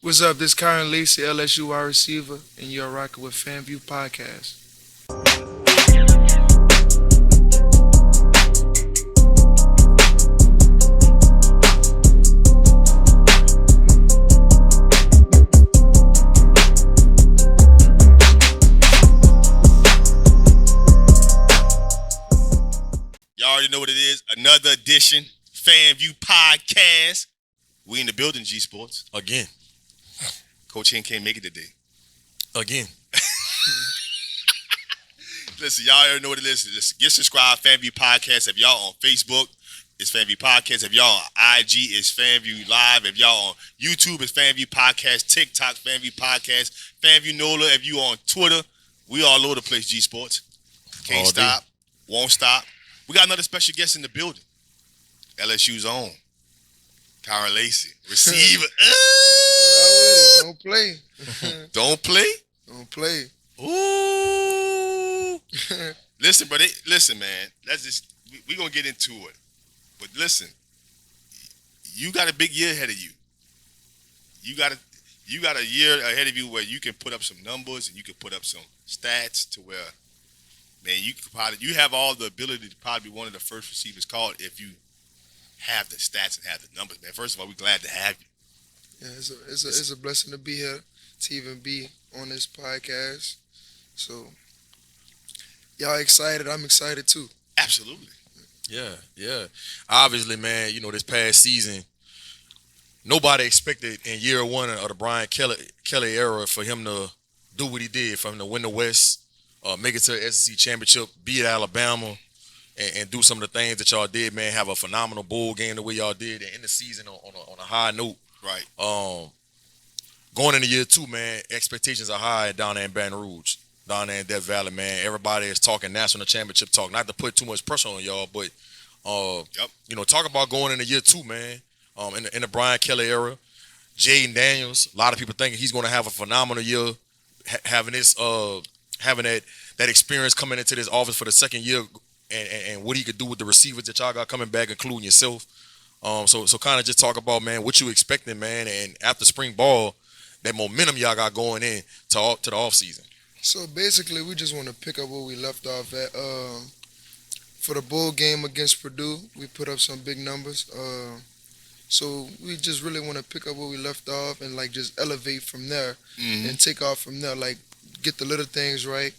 What's up? This Kyren Lacy LSU Wide Receiver, and you're rocking with FanView Podcast. Y'all already know what it is. Another edition, FanView Podcast. We in the building, G Sports. Again. Coach Hen can't make it today. Again. Listen, y'all already know what it is. Listen, get subscribed, FanView Podcast. If y'all on Facebook, it's FanView Podcast. If y'all on IG, it's FanView Live. If y'all on YouTube, it's FanView Podcast. TikTok, FanView Podcast. FanView NOLA. If you on Twitter, we all over the place, G Sports. Can't All stop. Won't stop. We got another special guest in the building. LSU's own. Kyren Lacy, receiver. Don't play. Don't play? Don't play. Ooh. Listen, brother. Listen, man. We're going to get into it. But listen, you got a big year ahead of you. You got a year ahead of you where you can put up some numbers and you can put up some stats to where, man, you have all the ability to probably be one of the first receivers called if you have the stats and have the numbers, man. First of all, we're glad to have you. Yeah, it's a blessing to be here, to even be on this podcast. So, y'all excited? I'm excited too. Absolutely. Yeah. Obviously, man, this past season, nobody expected in year one of the Brian Kelly era for him to do what he did, for him to win the West, make it to the SEC championship, beat Alabama, and do some of the things that y'all did, man. Have a phenomenal bowl game the way y'all did, and end the season on a high note. Right. Going into year two, man, expectations are high down there in Baton Rouge, down there in Death Valley, man. Everybody is talking national championship talk. Not to put too much pressure on y'all, but talk about going into year two, man. In the Brian Kelly era, Jaden Daniels. A lot of people thinking he's going to have a phenomenal year, having that experience coming into this office for the second year, and what he could do with the receivers that y'all got coming back, including yourself. So kind of just talk about, man, what you expecting, man, and after spring ball, that momentum y'all got going in to the off season. So basically, we just want to pick up where we left off at. For the bowl game against Purdue, we put up some big numbers. So we just really want to pick up where we left off and just elevate from there and take off from there. Get the little things right.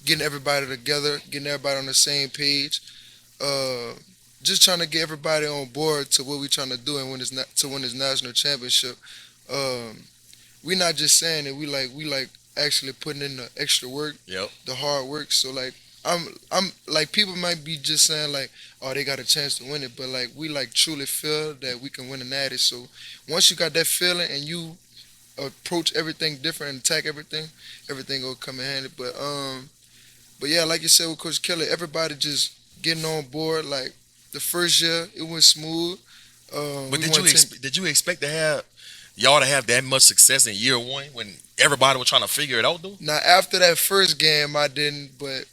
Getting everybody together, getting everybody on the same page. Just trying to get everybody on board to what we're trying to do and win this national championship. We're not just saying it. We like actually putting in the extra work, the hard work. So I'm people might be just saying oh, they got a chance to win it, but we truly feel that we can win the natty. So once you got that feeling and you approach everything different and attack everything will come in handy. But yeah, like you said with Coach Kelly, everybody just getting on board. The first year, it went smooth. But did you expect y'all to have that much success in year one when everybody was trying to figure it out, though? Now, after that first game, I didn't. But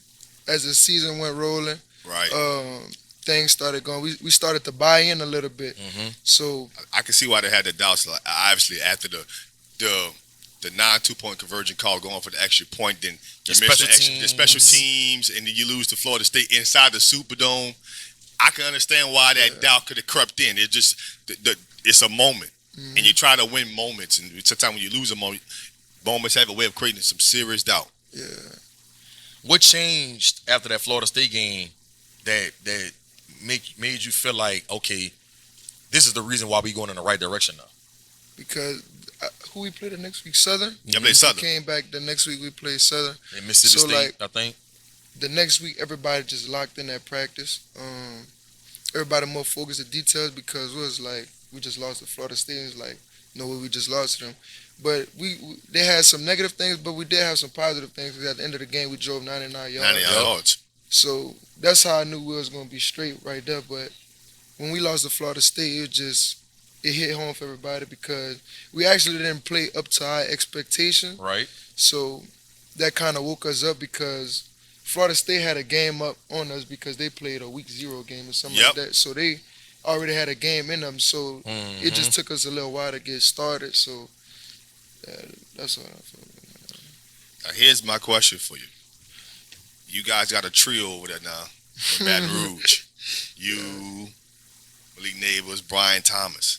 as the season went rolling, right, things started going. We started to buy in a little bit. Mm-hmm. So I can see why they had the doubts. Obviously, after the 9-2-point conversion call going for the extra point, then you miss the special teams, and then you lose to Florida State inside the Superdome. I can understand why that doubt could have crept in. It's just it's a moment, and you try to win moments, and sometimes when you lose a moment, moments have a way of creating some serious doubt. Yeah. What changed after that Florida State game that made you feel like, okay, this is the reason why we going in the right direction now? Because who we played the next week? Southern? Yeah, played Southern. We came back the next week, we played Southern. And Mississippi State, I think. The next week, everybody just locked in at practice. Everybody more focused at details because it was we just lost to Florida State. It's no way we just lost to them. But they had some negative things, but we did have some positive things. Because at the end of the game, we drove 99 yards. 99 yards. So that's how I knew we was going to be straight right there. But when we lost to Florida State, it hit home for everybody because we actually didn't play up to our expectation. Right. So that kind of woke us up because Florida State had a game up on us because they played a week 0 game or something like that. So they already had a game in them. So it just took us a little while to get started. So yeah, that's what I feel. Now, here's my question for you. You guys got a trio over there now in Baton Rouge. You, Malik Neighbors, Brian Thomas.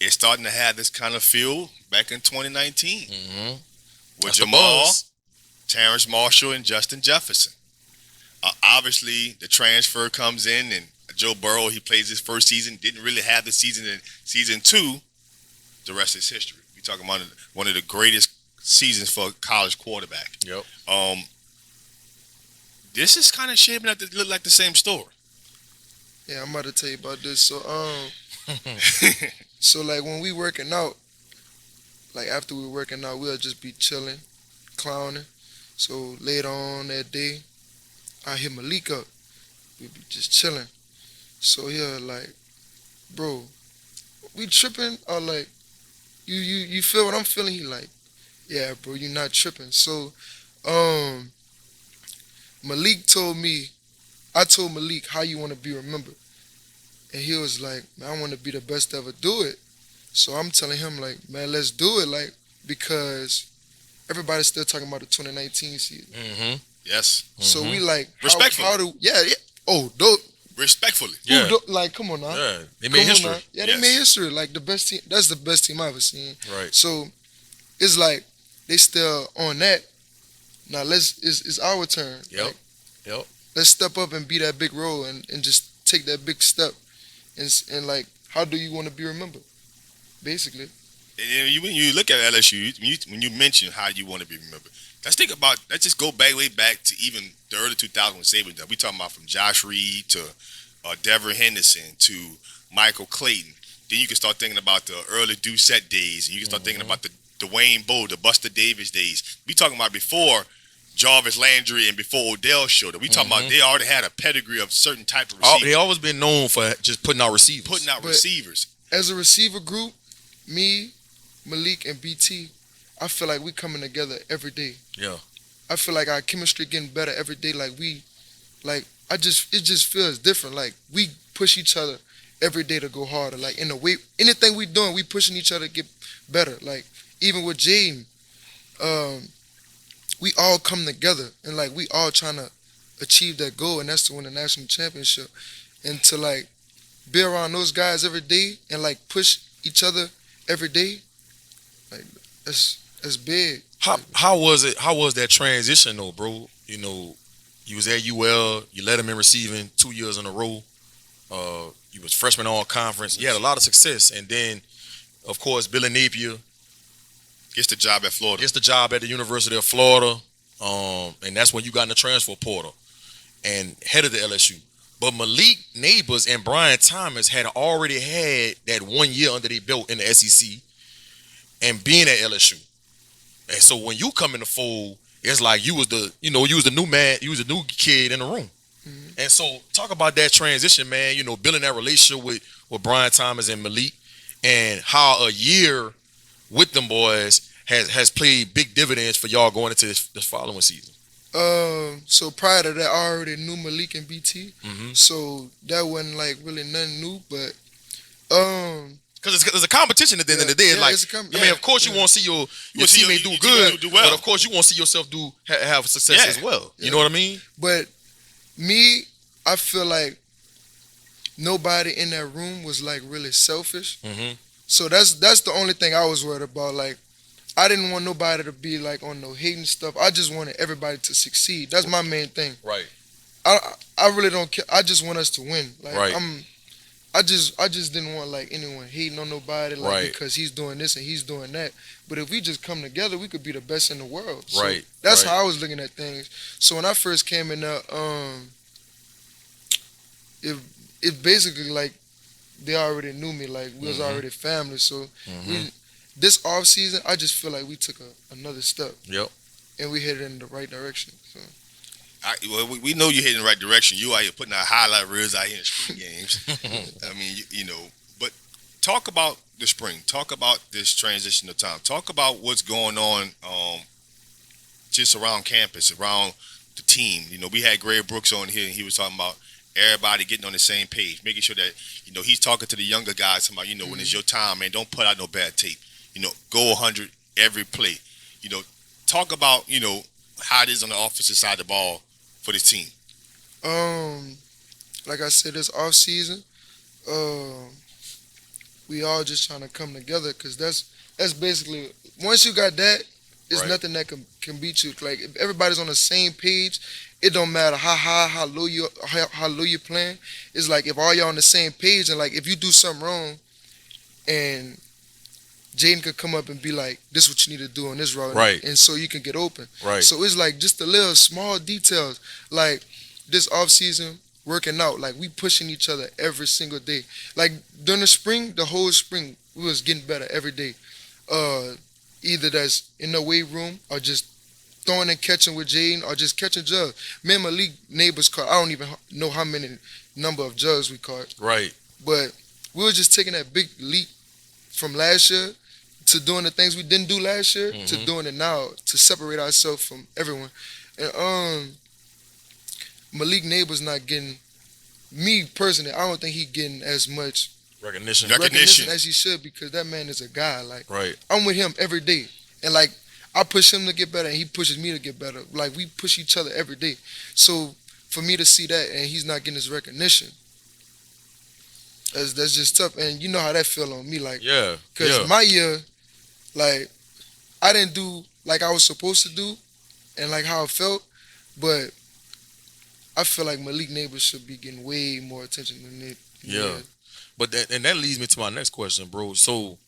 It's starting to have this kind of feel back in 2019 with That's the Jamal, buzz. Terrence Marshall, and Justin Jefferson. Obviously, the transfer comes in, and Joe Burrow, he plays his first season, didn't really have the season in season 2. The rest is history. We're talking about one of the greatest seasons for a college quarterback. Yep. This is kind of shaping up to look like the same story. Yeah, I'm about to tell you about this. So so like when we working out, like after we working out, we'll just be chilling, clowning. So later on that day, I hit Malik up. We be just chilling. So yeah, like, bro, we tripping or like, you feel what I'm feeling? He like, yeah, bro, you not tripping. So, Malik told me, I told Malik, how you want to be remembered? And he was like, man, I want to be the best to ever do it. So I'm telling him like, man, let's do it, like, because everybody's still talking about the 2019 season. Yes. So we like, Respectfully. how do, yeah. Oh, dope. Respectfully. Yeah. Like, come on now. Yeah. They made Come on history. now. Yeah, Yes. they made history. Like the best team. That's the best team I've ever seen. Right. So it's like they still on that. Now it's our turn. Yep. Like, Yep. let's step up and be that big role and just take that big step. And like, how do you want to be remembered? Basically. And when you look at LSU, when you mention how you want to be remembered, let's just go way back to even the early 2000s when Saban done. We talking about from Josh Reed to Dever Henderson to Michael Clayton. Then you can start thinking about the early Doucette days, and you can start thinking about the Dwayne Bowe, the Buster Davis days. We talking about before Jarvis Landry and before Odell showed up. We talking about they already had a pedigree of certain type of receivers. They always been known for just putting out receivers. Receivers. As a receiver group, me, Malik, and BT, I feel like we coming together every day. Yeah. I feel like our chemistry getting better every day. It just feels different. Like we push each other every day to go harder. Like in the way, anything we doing, we pushing each other to get better. Like even with Jaden, we all come together and like we all trying to achieve that goal, and that's to win the national championship. And to like be around those guys every day and like push each other every day, like that's big. How was it? How was that transition though, bro? You know, you was at UL, you led them in receiving 2 years in a row. You was freshman all conference. You had a lot of success, and then, of course, Billy Napier Gets the job at Florida. gets the job at the University of Florida, and that's when you got in the transfer portal and headed to LSU. But Malik Neighbors and Brian Thomas had already had that 1 year under their belt in the SEC and being at LSU. And so when you come in the fold, it's like you was the new man, you was the new kid in the room. Mm-hmm. And so talk about that transition, man, you know, building that relationship with Brian Thomas and Malik, and how a year with them boys has played big dividends for y'all going into this following season. So prior to that, I already knew Malik and BT. Mm-hmm. So that wasn't like really nothing new, but Because it's a competition at the end of the day. It's like, I mean, of course you want to see your teammate do good, do well. but of course you want to see yourself have success as well. You know what I mean? But me, I feel like nobody in that room was like really selfish. Mm-hmm. So that's the only thing I was worried about. Like, I didn't want nobody to be like on no hating stuff. I just wanted everybody to succeed. That's my main thing. Right. I really don't care. I just want us to win. Like Right. I just didn't want like anyone hating on nobody like Right. because he's doing this and he's doing that. But if we just come together, we could be the best in the world. So Right. that's Right. how I was looking at things. So when I first came in there, it basically like they already knew me. Like we was already family. So this off season, I just feel like we took another step. Yep. And we headed in the right direction. So. We know you're heading in the right direction. You out here putting out highlight reels out here in spring games. I mean, you know, but talk about the spring. Talk about this transition of time. Talk about what's going on just around campus, around the team. You know, we had Greg Brooks on here, and he was talking about everybody getting on the same page, making sure that he's talking to the younger guys about when it's your time, man, don't put out no bad tape. Go 100 every play. Talk about how it is on the offensive side of the ball for this team. Like I said, this off season, we all just trying to come together because that's basically, once you got that, it's Right. nothing that can beat you. Like if everybody's on the same page, it don't matter how high, how low you're playing. It's like if all y'all on the same page, and like if you do something wrong, and Jaden could come up and be like, "This is what you need to do on this route," Right. and so you can get open. Right. So it's like just the little small details, like this off season working out, like we pushing each other every single day. Like during the spring, the whole spring, we was getting better every day. Either that's in the weight room or just throwing and catching with Jaden or just catching jugs. Me and Malik neighbors caught, I don't even know how many number of jugs we caught, Right. but we were just taking that big leap from last year to doing the things we didn't do last year to doing it now to separate ourselves from everyone. And Malik Neighbors not getting, me personally, I don't think he getting as much Recognition. Recognition. as he should, because that man is a guy. Like Right. I'm with him every day, and like I push him to get better and he pushes me to get better. Like we push each other every day. So for me to see that and he's not getting his recognition, that's just tough. And you know how that feel on me, like Yeah. because Yeah. my year, like I didn't do like I was supposed to do, and like how I felt, but I feel like Malik Neighbors should be getting way more attention than it. Yeah. But that leads me to my next question, bro. So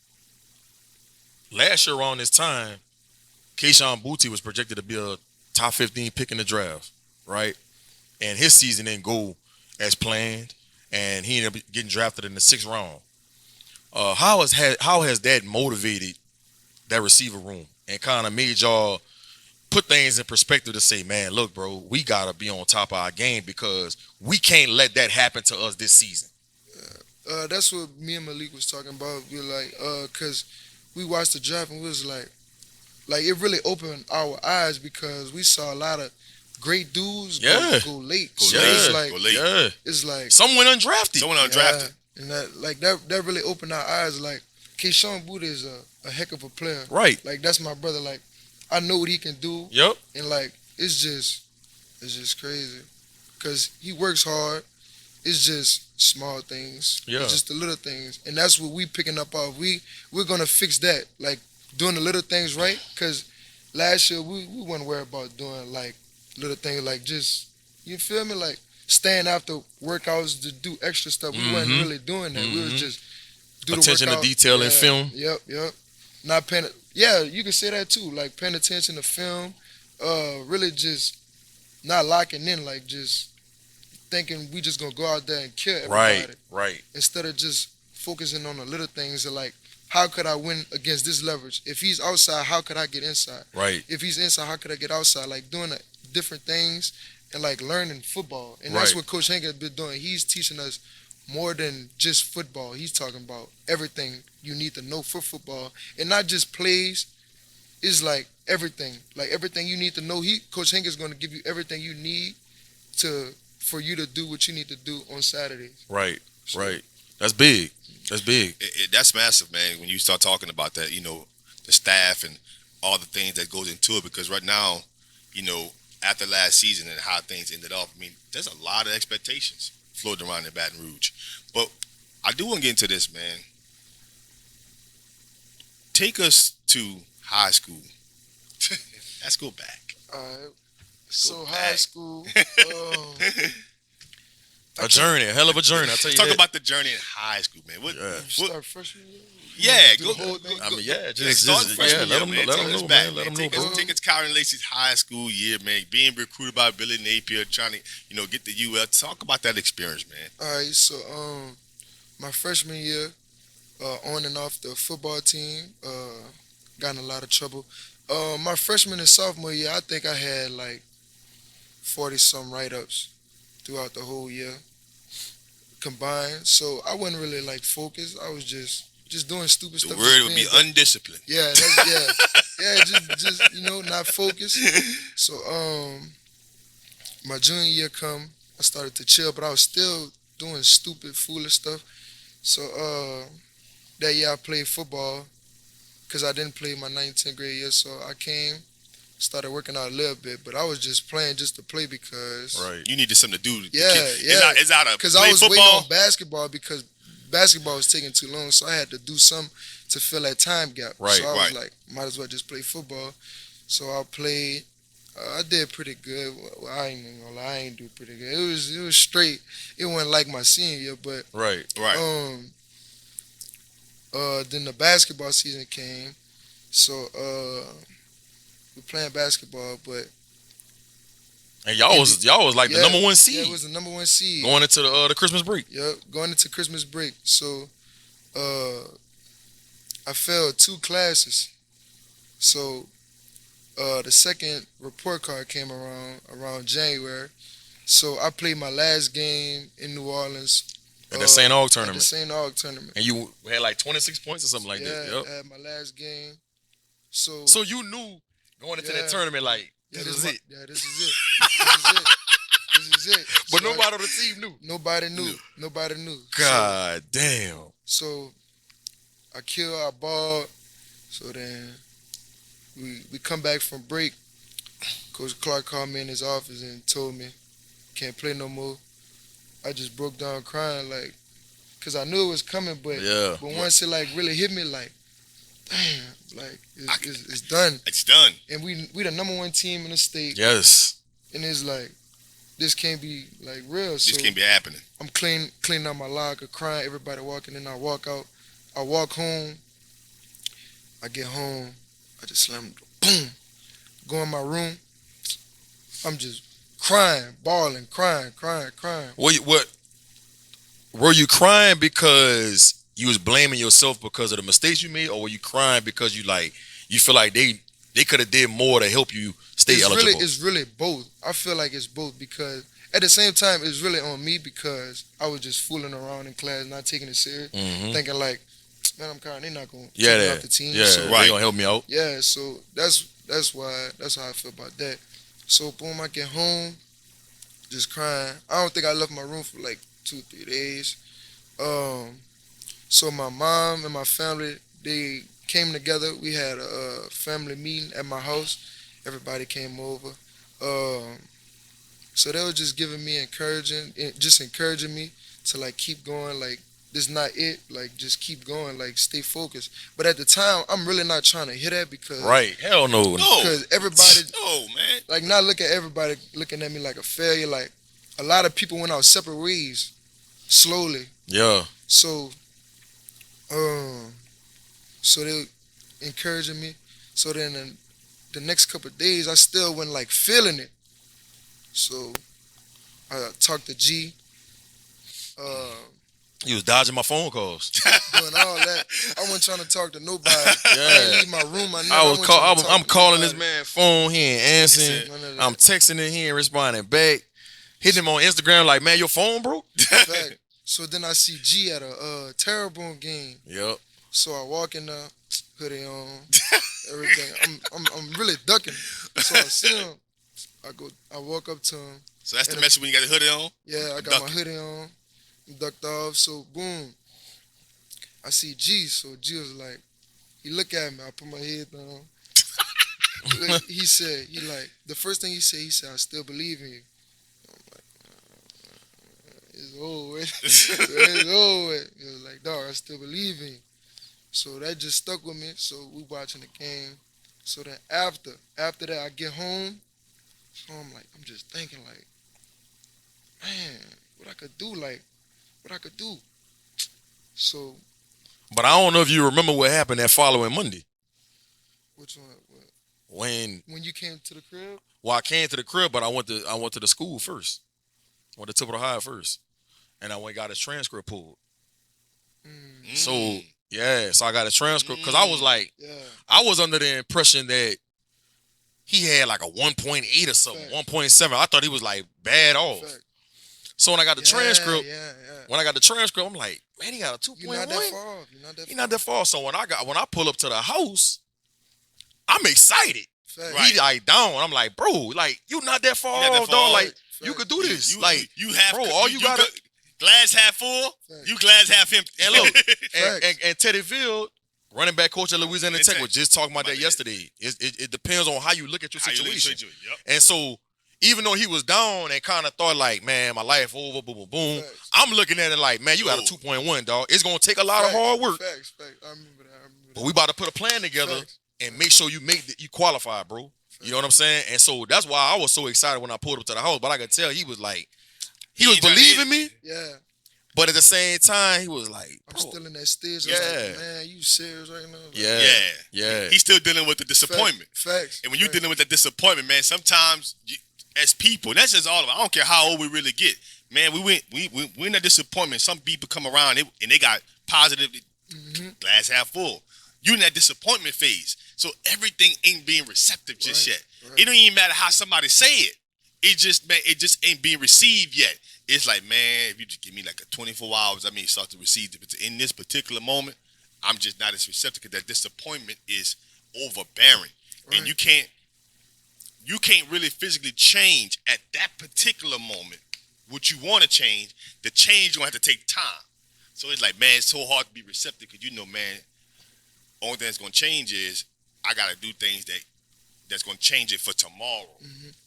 last year around this time, Keyshawn Booty was projected to be a top 15 pick in the draft, right? And his season didn't go as planned, and he ended up getting drafted in the 6th round. How has that motivated that receiver room and kind of made y'all put things in perspective to say, man, look, bro, we gotta be on top of our game because we can't let that happen to us this season? That's what me and Malik was talking about. We were like, cause we watched the draft and we was like it really opened our eyes because we saw a lot of great dudes go late. So it's like, Go late. Yeah. it's like Someone undrafted. Someone undrafted. and that really opened our eyes. Like Keyshawn Booty is a heck of a player. Right. Like that's my brother. Like I know what he can do, Yep. and like it's just crazy, cause he works hard. It's just small things. Yeah. It's just the little things, and that's what we picking up off. We're gonna fix that, like doing the little things right. Cause last year we weren't worried about doing like little things, like just, you feel me, like staying after workouts to do extra stuff. We weren't really doing that. We was just do Attention the to workout. detail in film. Yep. Not paying. Yeah, you can say that too. Like paying attention to film. Really just not locking in. Like just thinking we just gonna go out there and kill everybody. Right. Instead of just focusing on the little things. And like, how could I win against this leverage? If he's outside, how could I get inside? Right. If he's inside, how could I get outside? Like doing different things and like learning football. And that's Right. what Coach Hank has been doing. He's teaching us more than just football. He's talking about everything you need to know for football, and not just plays. It's like everything. Like everything you need to know. Coach Hank is going to give you everything you need for you to do what you need to do on Saturdays. Right. Right. That's big. That's big. That's massive, man. When you start talking about that, the staff and all the things that goes into it. Because right now, after last season and how things ended up, I mean, there's a lot of expectations floating around in Baton Rouge. But I do want to get into this, man. Take us to high school. Let's go back. All right. So high school. A journey, a hell of a journey. I tell you Talk that. about the journey in high school, man. Start freshman year? Yeah, Do go. the whole thing? I mean, yeah, Start freshman year, let them man. know, Take us man. back, Let them know, Take bro. us to Kyren Lacy's high school year, man. Being recruited by Billy Napier, trying to, get the UL. Talk about that experience, man. All right, so my freshman year, on and off the football team, got in a lot of trouble. My freshman and sophomore year, I think I had like 40-some write-ups throughout the whole year combined. So I wasn't really like focused. I was just doing stupid The stuff. word would be undisciplined. Yeah, just not focused. So my junior year come, I started to chill, but I was still doing stupid, foolish stuff. So that year I played football because I didn't play my 9th, 10th grade year. So I came, started working out a little bit, but I was just playing just to play because Right. You needed something to do. Yeah. It's out of Because play I was football. waiting on basketball because basketball was taking too long, so I had to do something to fill that time gap. Right, so I was right. like, might as well just play football. So I played. I did pretty good. Well, I ain't even gonna lie, I ain't do pretty good. It was straight. It wasn't like my senior year, but Right. Right. then the basketball season came. So we playing basketball, but And y'all was like the number one Yeah, seed it was the number one seed. going into the Christmas break. Yep, going into Christmas break. So I failed 2 classes. So the second report card came around January. So I played my last game in New Orleans At the St. Aug at the tournament. St. Aug tournament. And you had like 26 points or something like yeah, that. Yep. I had my last game. So So you knew going into that Yeah. tournament, like, yeah, this is my- it. Yeah, this is it. This is it. This is it. But So nobody on the team knew. nobody knew. Nobody knew. God damn. So I killed, I balled. So then we come back from break. Coach Clark called me in his office and told me, can't play no more. I just broke down crying, like, because I knew it was coming, but Yeah. once it, like, really hit me, like, damn, like, it's done. It's done. And we the number one team in the state, Yes. and it's like, this can't be, like, real. This So can't be happening. I'm cleaning out my locker, crying, everybody walking in, I walk out. I walk home. I get home. I just slam the door. Boom. Go in my room. I'm just crying, bawling, crying. What were you crying because you was blaming yourself because of the mistakes you made, or were you crying because you feel like they could have did more to help you stay eligible? It's really both. I feel like it's both because at the same time it's really on me because I was just fooling around in class, not taking it serious, Mhm. thinking like, man, I'm crying. They're not gonna take Yeah, me that. off the team. Yeah, So, they gonna help me out. yeah, so that's how I feel about that. So boom, I get home, just crying. I don't think I left my room for like 2-3 days. So my mom and my family, they came together. We had a family meeting at my house. Everybody came over. So they were just giving me encouraging me to like keep going, like this not it, like just keep going, like stay focused. But at the time, I'm really not trying to hear that because Right. Hell no. No. because everybody No, man. like not look at everybody looking at me like a failure. Like a lot of people went out separate ways slowly. Yeah. So so they encouraging me. So then the next couple of days I still wasn't like feeling it. So I talked to G, You was dodging my phone calls. doing all that. I wasn't trying to talk to nobody. I Yeah. didn't leave my room. I'm calling this man phone. He ain't answering. None of that. I'm texting him. He ain't responding back. Hitting him on Instagram like, man, your phone broke. Fact. So then I see G at a Terrebonne game. Yep. So I walk in there, hoodie on, everything. I'm really ducking. So I see him. I walk up to him. So that's the message when you got the hoodie on? Yeah, I got my hoodie on. Ducked off. So boom. I see G. So G was like, he look at me. I put my head down. He said, the first thing he said, I still believe in you. I'm like, it's over with. It's over with. He was like, dog, I still believe in you. So that just stuck with me. So we watching the game. So then after that, I get home. So I'm just thinking like, man, what I could do, So But I don't know if you remember what happened that following Monday. which one? When When you came to the crib? I came to the crib, but I went to the school first. I went to Tipper High first. And I went and got his transcript pulled. So yeah, so I got a transcript because I was like, Yeah. I was under the impression that he had like a 1.8 or something, Fact. 1.7. I thought he was like bad off. Fact. So when I got the transcript, Yeah. when I got the transcript, I'm like, man, he got a 2.1. You're not that far off. He not that far. So when I pull up to the house, I'm excited. Fact. Right. He like down. I'm like, bro, like you not that far You not that off, far dog. off. Like You could do this. You have, bro, all you gotta glass half full. Facts. You glass half empty. and look, Facts. and Teddy Ville, running back coach at Louisiana Tech, Tech. was just talking about that yesterday. It depends on how you look at your situation. Yep. And so, even though he was down and kind of thought like, man, my life over, boom, boom, boom. Facts. I'm looking at it like, man, you got a 2.1, dog. It's gonna take a lot of hard work, Facts. I remember that. but we about to put a plan together Facts. and make sure you qualify, bro. You know what I'm saying? And so that's why I was so excited when I pulled up to the house. But I could tell he was like, he was believing me. Yeah. But at the same time, he was like, I'm still in that stage. Yeah. Like, man, you serious right now? Like, yeah. He's still dealing with the disappointment. Facts. And when you're dealing with that disappointment, man, sometimes as people, and that's just all of it. I don't care how old we really get, man. We in that disappointment. Some people come around and they got positive, glass half full. You in that disappointment phase, so everything ain't being receptive just yet. Right. It don't even matter how somebody say it. It just ain't being received yet. It's like, man, if you just give me like a 24 hours, start to receive it. But in this particular moment, I'm just not as receptive because that disappointment is overbearing, and you can't really physically change at that particular moment what you want to change. The change gonna have to take time. So it's like, man, it's so hard to be receptive because man, only thing that's gonna change is I gotta do things that's gonna change it for tomorrow.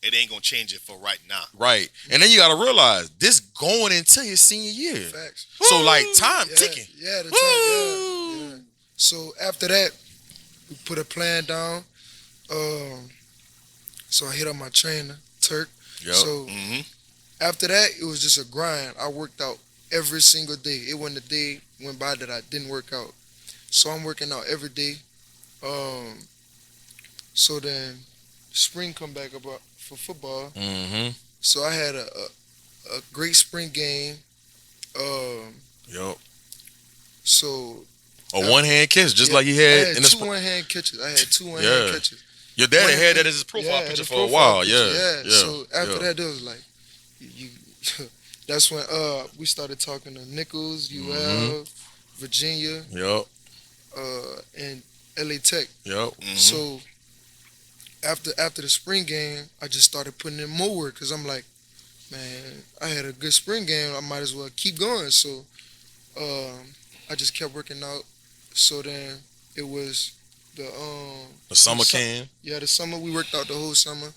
It ain't gonna change it for right now. Right. And then you gotta realize this going into his senior year. Facts. So like time ticking. Yeah, the time. Yeah. So after that, we put a plan down. So I hit up my trainer, Turk. Yep. So after that, it was just a grind. I worked out every single day. It wasn't a day went by that I didn't work out. So I'm working out every day. So then spring come back about for football. So I had a great spring game. Yep. So A one-hand catch, just like he had in the two one-hand catches. I had two one-hand catches. Your daddy had that as his profile picture for a while. Yeah. So after that, it was like, that's when we started talking to Nichols, UL, Virginia, and LA Tech. So after the spring game, I just started putting in more work because I'm like, man, I had a good spring game. I might as well keep going. So I just kept working out. So then it was the summer came. Yeah, the summer we worked out the whole summer.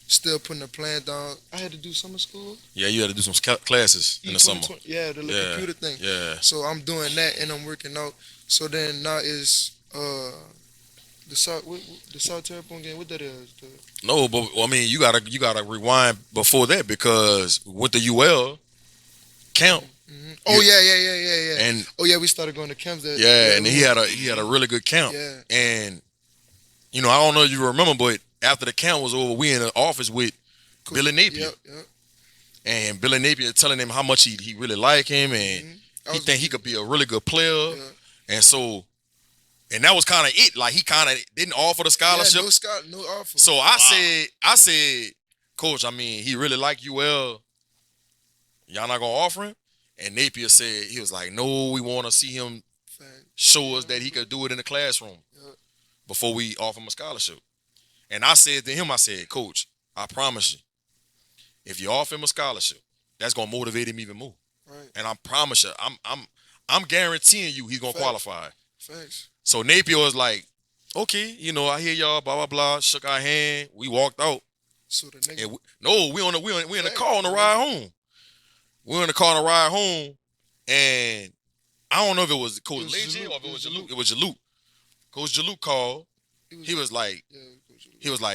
Still putting the plan down. I had to do summer school. Yeah, you had to do some classes in the summer. Yeah, the computer thing. Yeah. So I'm doing that and I'm working out. So then now is the South Terrebonne game. What that is? No, but I mean you gotta rewind before that because with the UL camp. Oh yeah. And we started going to camps. And he had a really good camp. Yeah. And I don't know if you remember, but after the camp was over, we in the office with Billy Napier. Yep. And Billy Napier telling him how much he really like him and he think he could be a really good player. Yeah. And so, and that was kind of it. Like he kind of didn't offer the scholarship. No offer. So I said, Coach, he really like UL. Y'all not gonna offer him? And Napier said, he was like, no, we want to see him show us that he could do it in the classroom before we offer him a scholarship. And I said to him, Coach, I promise you, if you offer him a scholarship, that's gonna motivate him even more. Right. And I promise you, I'm guaranteeing you he's gonna qualify. Facts. So Napier was like, okay, I hear y'all, blah blah blah. Shook our hand, we walked out. So the nigga. And we in the car on the ride home. We were in the car on the ride home, and I don't know if it was Coach Legion or if it was Jaluk. It was Jaluk. Coach Jaluk called. He was like,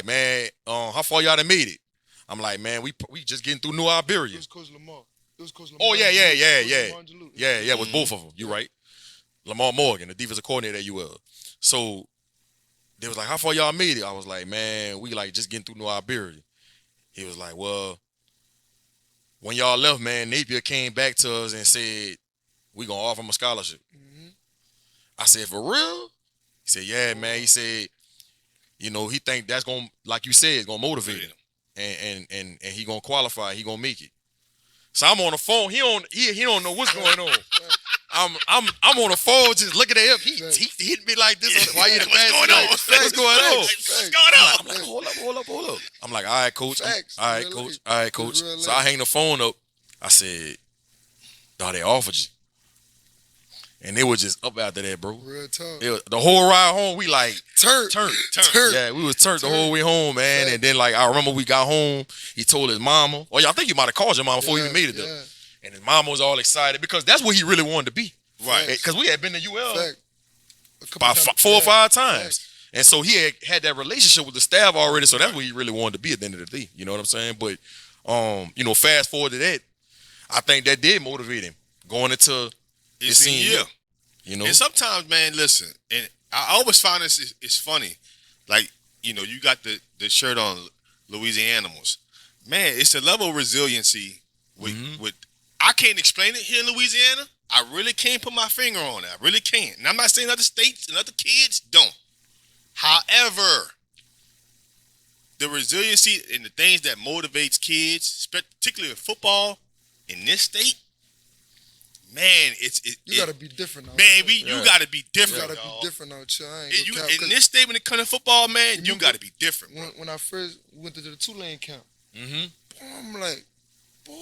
man, how far y'all done made it? I'm like, man, we just getting through New Iberia. It was Coach Lamar. Oh, yeah. Yeah, With both of them. You're right. Lamar Morgan, the defensive coordinator at UL. So they was like, how far y'all made it? I was like, man, we like just getting through New Iberia. He was like, well, when y'all left, man, Napier came back to us and said, we gonna offer him a scholarship. I said, for real? He said, yeah, man. He said, he think that's gonna, like you said, it's gonna motivate him. And he gonna qualify, he gonna make it. So I'm on the phone. He don't know what's going on. I'm on the phone just looking at him. He hit me like this. Why you the What's going on? What's going on? What's going on? I'm like, hold up. I'm like, all right, coach. All right, coach. So I hang the phone up. I said, "Dawg, they offered you." And it was just up after that, bro. Real talk. The whole ride home, we like Turn. Yeah, we was turned the whole way home, man. Fact. And then like I remember we got home, he told his mama. Well, I think he might have called your mama before he even made it there. And his mama was all excited because that's what he really wanted to be. Right. Because we had been to UL about 4 or 5 times. And so he had that relationship with the staff already. So that's what he really wanted to be at the end of the day. You know what I'm saying? But fast forward to that, I think that did motivate him going into his senior year. You know? And sometimes, man, listen, and I always find this is funny. Like, you got the shirt on Louisiana Animals. Man, it's a level of resiliency with I can't explain it here in Louisiana. I really can't put my finger on it. I really can't. And I'm not saying other states and other kids don't. However, the resiliency and the things that motivates kids, particularly in football, in this state, man, you gotta be different. Man, you gotta be different. You gotta be different out here. In this state, when it comes to football, man, you gotta be different. When I first went to the Tulane camp, I'm like, boy,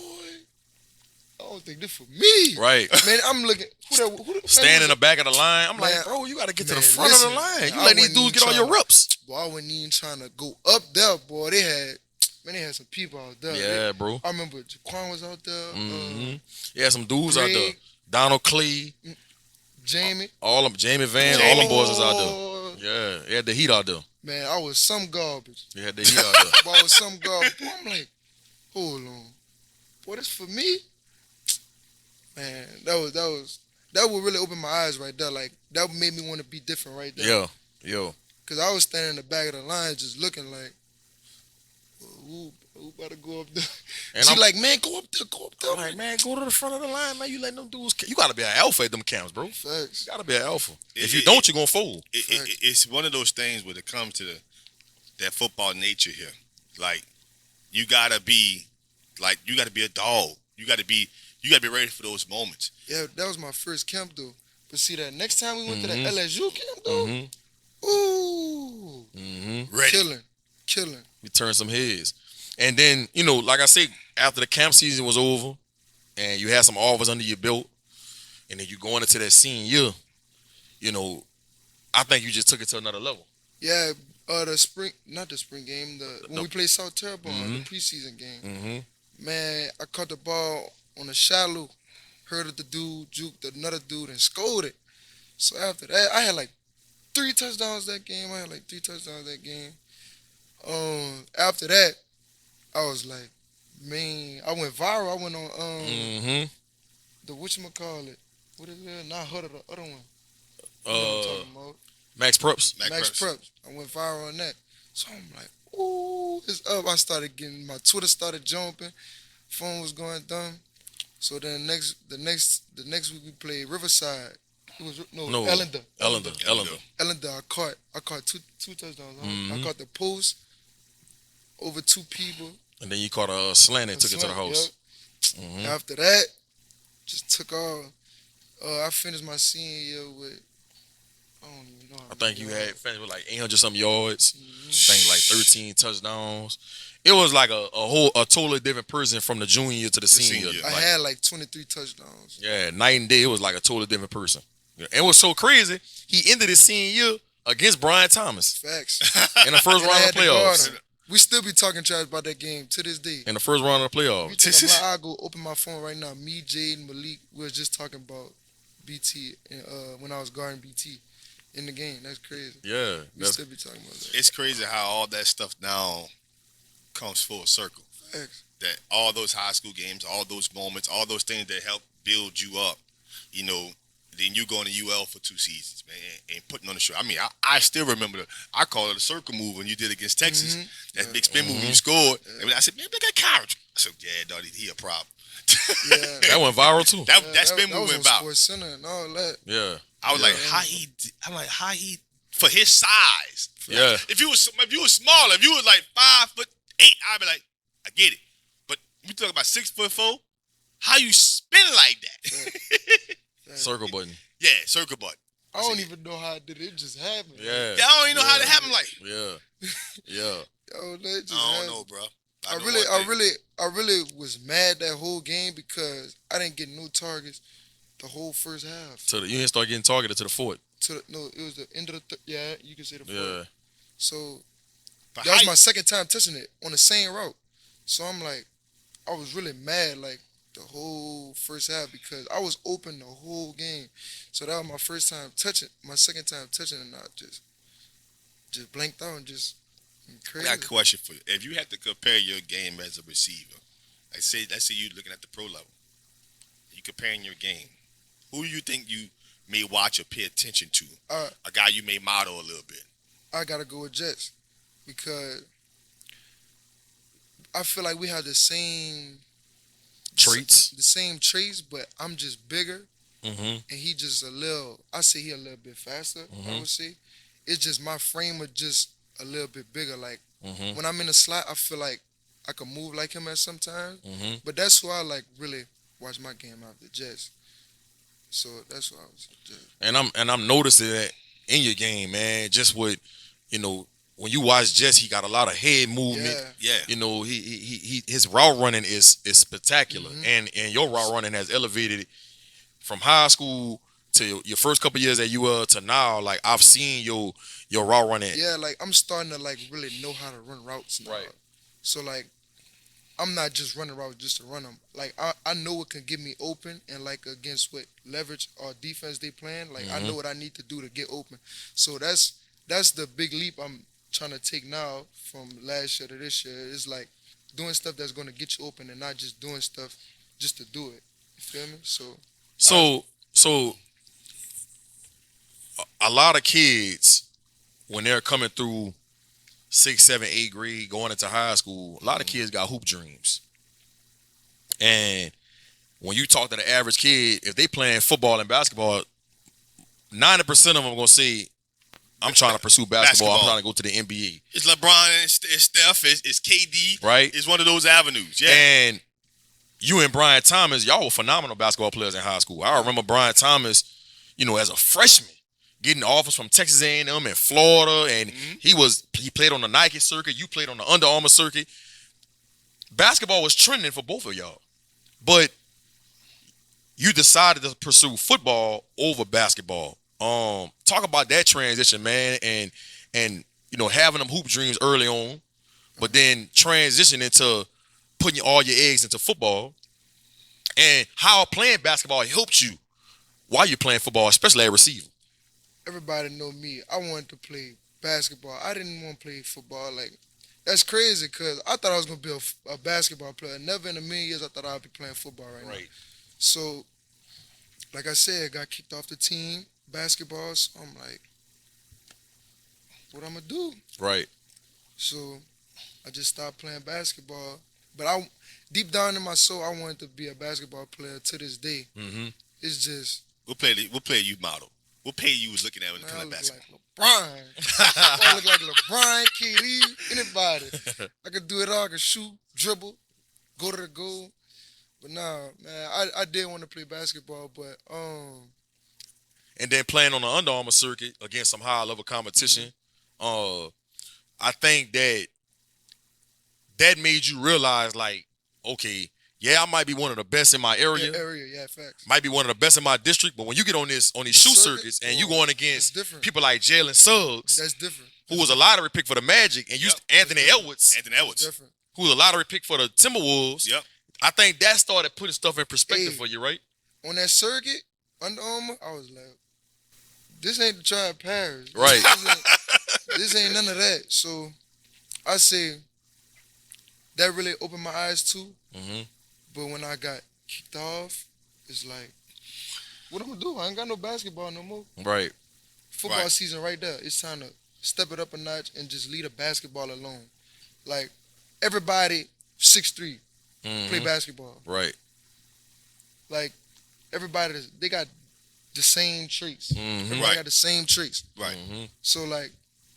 I don't think this for me. Right. Man, I'm looking. Who stand in the back of the line. I'm like, bro, you got to get to the front of the line. You let these dudes get all your reps. Boy, I wasn't even trying to go up there, boy. They had some people out there. Yeah, bro. I remember Jaquan was out there. Yeah, some dudes out there. Donald Clay. Jamie. All of them. Jamie Van. All them boys was out there. Yeah, they had the heat out there. Man, I was some garbage. They had the heat out there. Boy, I was some garbage. Boy, I'm like, hold on. Boy, this for me? Man, that would really open my eyes right there. Like, that made me want to be different right there. Yeah. Because I was standing in the back of the line just looking like, who about to go up there? And she like, man, go up there. I'm like, man, go to the front of the line, man. You letting them dudes. You got to be an alpha at them camps, bro. Facts. You got to be an alpha. If you don't, you're going to fold. It's one of those things when it comes to that football nature here. Like, you got to be a dog. You got to be ready for those moments. Yeah, that was my first camp, though. But see, that next time we went to the LSU camp, though, ooh, ready. Killing. We turned some heads. And then, like I said, after the camp season was over and you had some offers under your belt and then you going into that senior year, I think you just took it to another level. Yeah, not the spring game, when we played South Terrebonne, the preseason game. Man, I caught the ball on a shallow, heard of the dude, juked another dude, and scored it. So after that, I had like 3 touchdowns that game. After that, I was like, man, I went viral. I went on the whatchamacallit. What is it? Not Huddle, the other one. You know what I'm talking about? Max Preps. Max Preps. I went viral on that. So I'm like, ooh, it's up. I started getting, my Twitter started jumping. Phone was going dumb. So then the next week we played Riverside. It was Ellender. I caught two touchdowns. I caught the post over 2 people. And then you caught a slant and took it to the house. Yep. After that, just took off. I finished my senior year with, I don't even know. I think you had finished with like 800-something yards. I think like 13 touchdowns. It was like a totally different person from the junior year to the senior year. I had like 23 touchdowns. Yeah, night and day. It was like a totally different person. And it was so crazy. He ended his senior year against Brian Thomas. Facts. In the first round of the playoffs. We still be talking trash about that game to this day. In the first round of the playoffs. I'll go open my phone right now. Me, Jade, and Malik, we were just talking about BT when I was guarding BT in the game. That's crazy. Yeah. We still be talking about that. It's crazy how all that stuff now comes full circle. Facts. That all those high school games, all those moments, all those things that help build you up, then you going to UL for 2 seasons, man, and putting on the show. I mean, I still remember I call it a circle move when you did against Texas. That big spin move when you scored. And I said, man, look at Kyren. I said, yeah, dog, he a problem. Yeah. That went viral too. That spin move went viral. Sports Center and all that. Yeah. I was like, how he for his size. Yeah. If you was smaller, if you was like 5'8", I'd be like, I get it. But you talk about 6'4", how you spin like that? Circle button. Yeah, circle button. I don't even know how it did. It just happened. Yeah. Yeah, I don't even know how that happened. Like, Yeah. Yo, that just I happened. don't know, bro. I really was mad that whole game because I didn't get no targets the whole first half. You didn't start getting targeted to the fourth. No, it was the end of the yeah, you can say the fourth. Yeah. So But that was my second time touching it on the same route. So I'm like, I was really mad like the whole first half because I was open the whole game. So that was my first time touching, my second time touching, and I just blanked out and just crazy. I got a question for you. If you had to compare your game as a receiver, let's say you're looking at the pro level, you comparing your game, who do you think you may watch or pay attention to? A guy you may model a little bit. I gotta go with Jets because I feel like we have the same traits, but I'm just bigger, and he just a little. I say he a little bit faster. I would say it's just my frame is just a little bit bigger. Like when I'm in the slot, I feel like I can move like him at sometimes. But that's why I like really watch my game out of the Jets. So that's why I was just. And I'm noticing that in your game, man. Just with when you watch Jets, he got a lot of head movement. Yeah. His route running is spectacular, and your route running has elevated from high school to your first couple years at UL to now. Like I've seen your route running. Yeah, like I'm starting to like really know how to run routes now. Right. So like I'm not just running routes just to run them. Like I know what can get me open and like against what leverage or defense they playing. Like I know what I need to do to get open. So that's the big leap I'm trying to take now from last year to this year. Is like doing stuff that's going to get you open and not just doing stuff just to do it. You feel me? So a lot of kids when they're coming through 6th, 7th, 8th grade, going into high school, a lot of kids got hoop dreams. And when you talk to the average kid, if they playing football and basketball, 90% of them are going to say, I'm trying to pursue basketball. I'm trying to go to the NBA. It's LeBron, it's Steph, it's KD. Right. It's one of those avenues. Yeah. And you and Brian Thomas, y'all were phenomenal basketball players in high school. I remember Brian Thomas, as a freshman, getting offers from Texas A&M and Florida, and he played on the Nike circuit. You played on the Under Armour circuit. Basketball was trending for both of y'all, but you decided to pursue football over basketball. Talk about that transition, man, and having them hoop dreams early on, but then transitioning to putting all your eggs into football, and how playing basketball helped you while you're playing football, especially at receiver. Everybody know me. I wanted to play basketball. I didn't want to play football. Like that's crazy because I thought I was gonna be a basketball player. Never in a million years I thought I'd be playing football right now. So, like I said, got kicked off the team basketball. So I'm like, what I'm gonna do? Right. So I just stopped playing basketball. But deep down in my soul, I wanted to be a basketball player to this day. It's just What player you model? What player you was looking at when it comes to basketball? Like LeBron. I look like LeBron, KD, anybody. I could do it all. I could shoot, dribble, go to the goal. But nah, man, I did want to play basketball, but and then playing on the Under Armour circuit against some high level competition, I think that made you realize, like, okay, yeah, I might be one of the best in my area. Yeah, facts. Might be one of the best in my district, but when you get on these shoe circuits and you going against people like Jalen Suggs, that's different. Who was a lottery pick for the Magic, and Anthony Edwards, different. Who was a lottery pick for the Timberwolves. Yep. I think that started putting stuff in perspective for you, right? On that circuit, Under Armour, I was like, this ain't the Tribe Paris. Right. This ain't none of that. So I say that really opened my eyes too. But when I got kicked off, it's like, what I'm gonna do? I ain't got no basketball no more. Right. Football season right there. It's time to step it up a notch and just leave the basketball alone. Like, everybody 6'3", play basketball. Right. Like, everybody, they got the same traits. Everybody got the same traits. Right. So, like,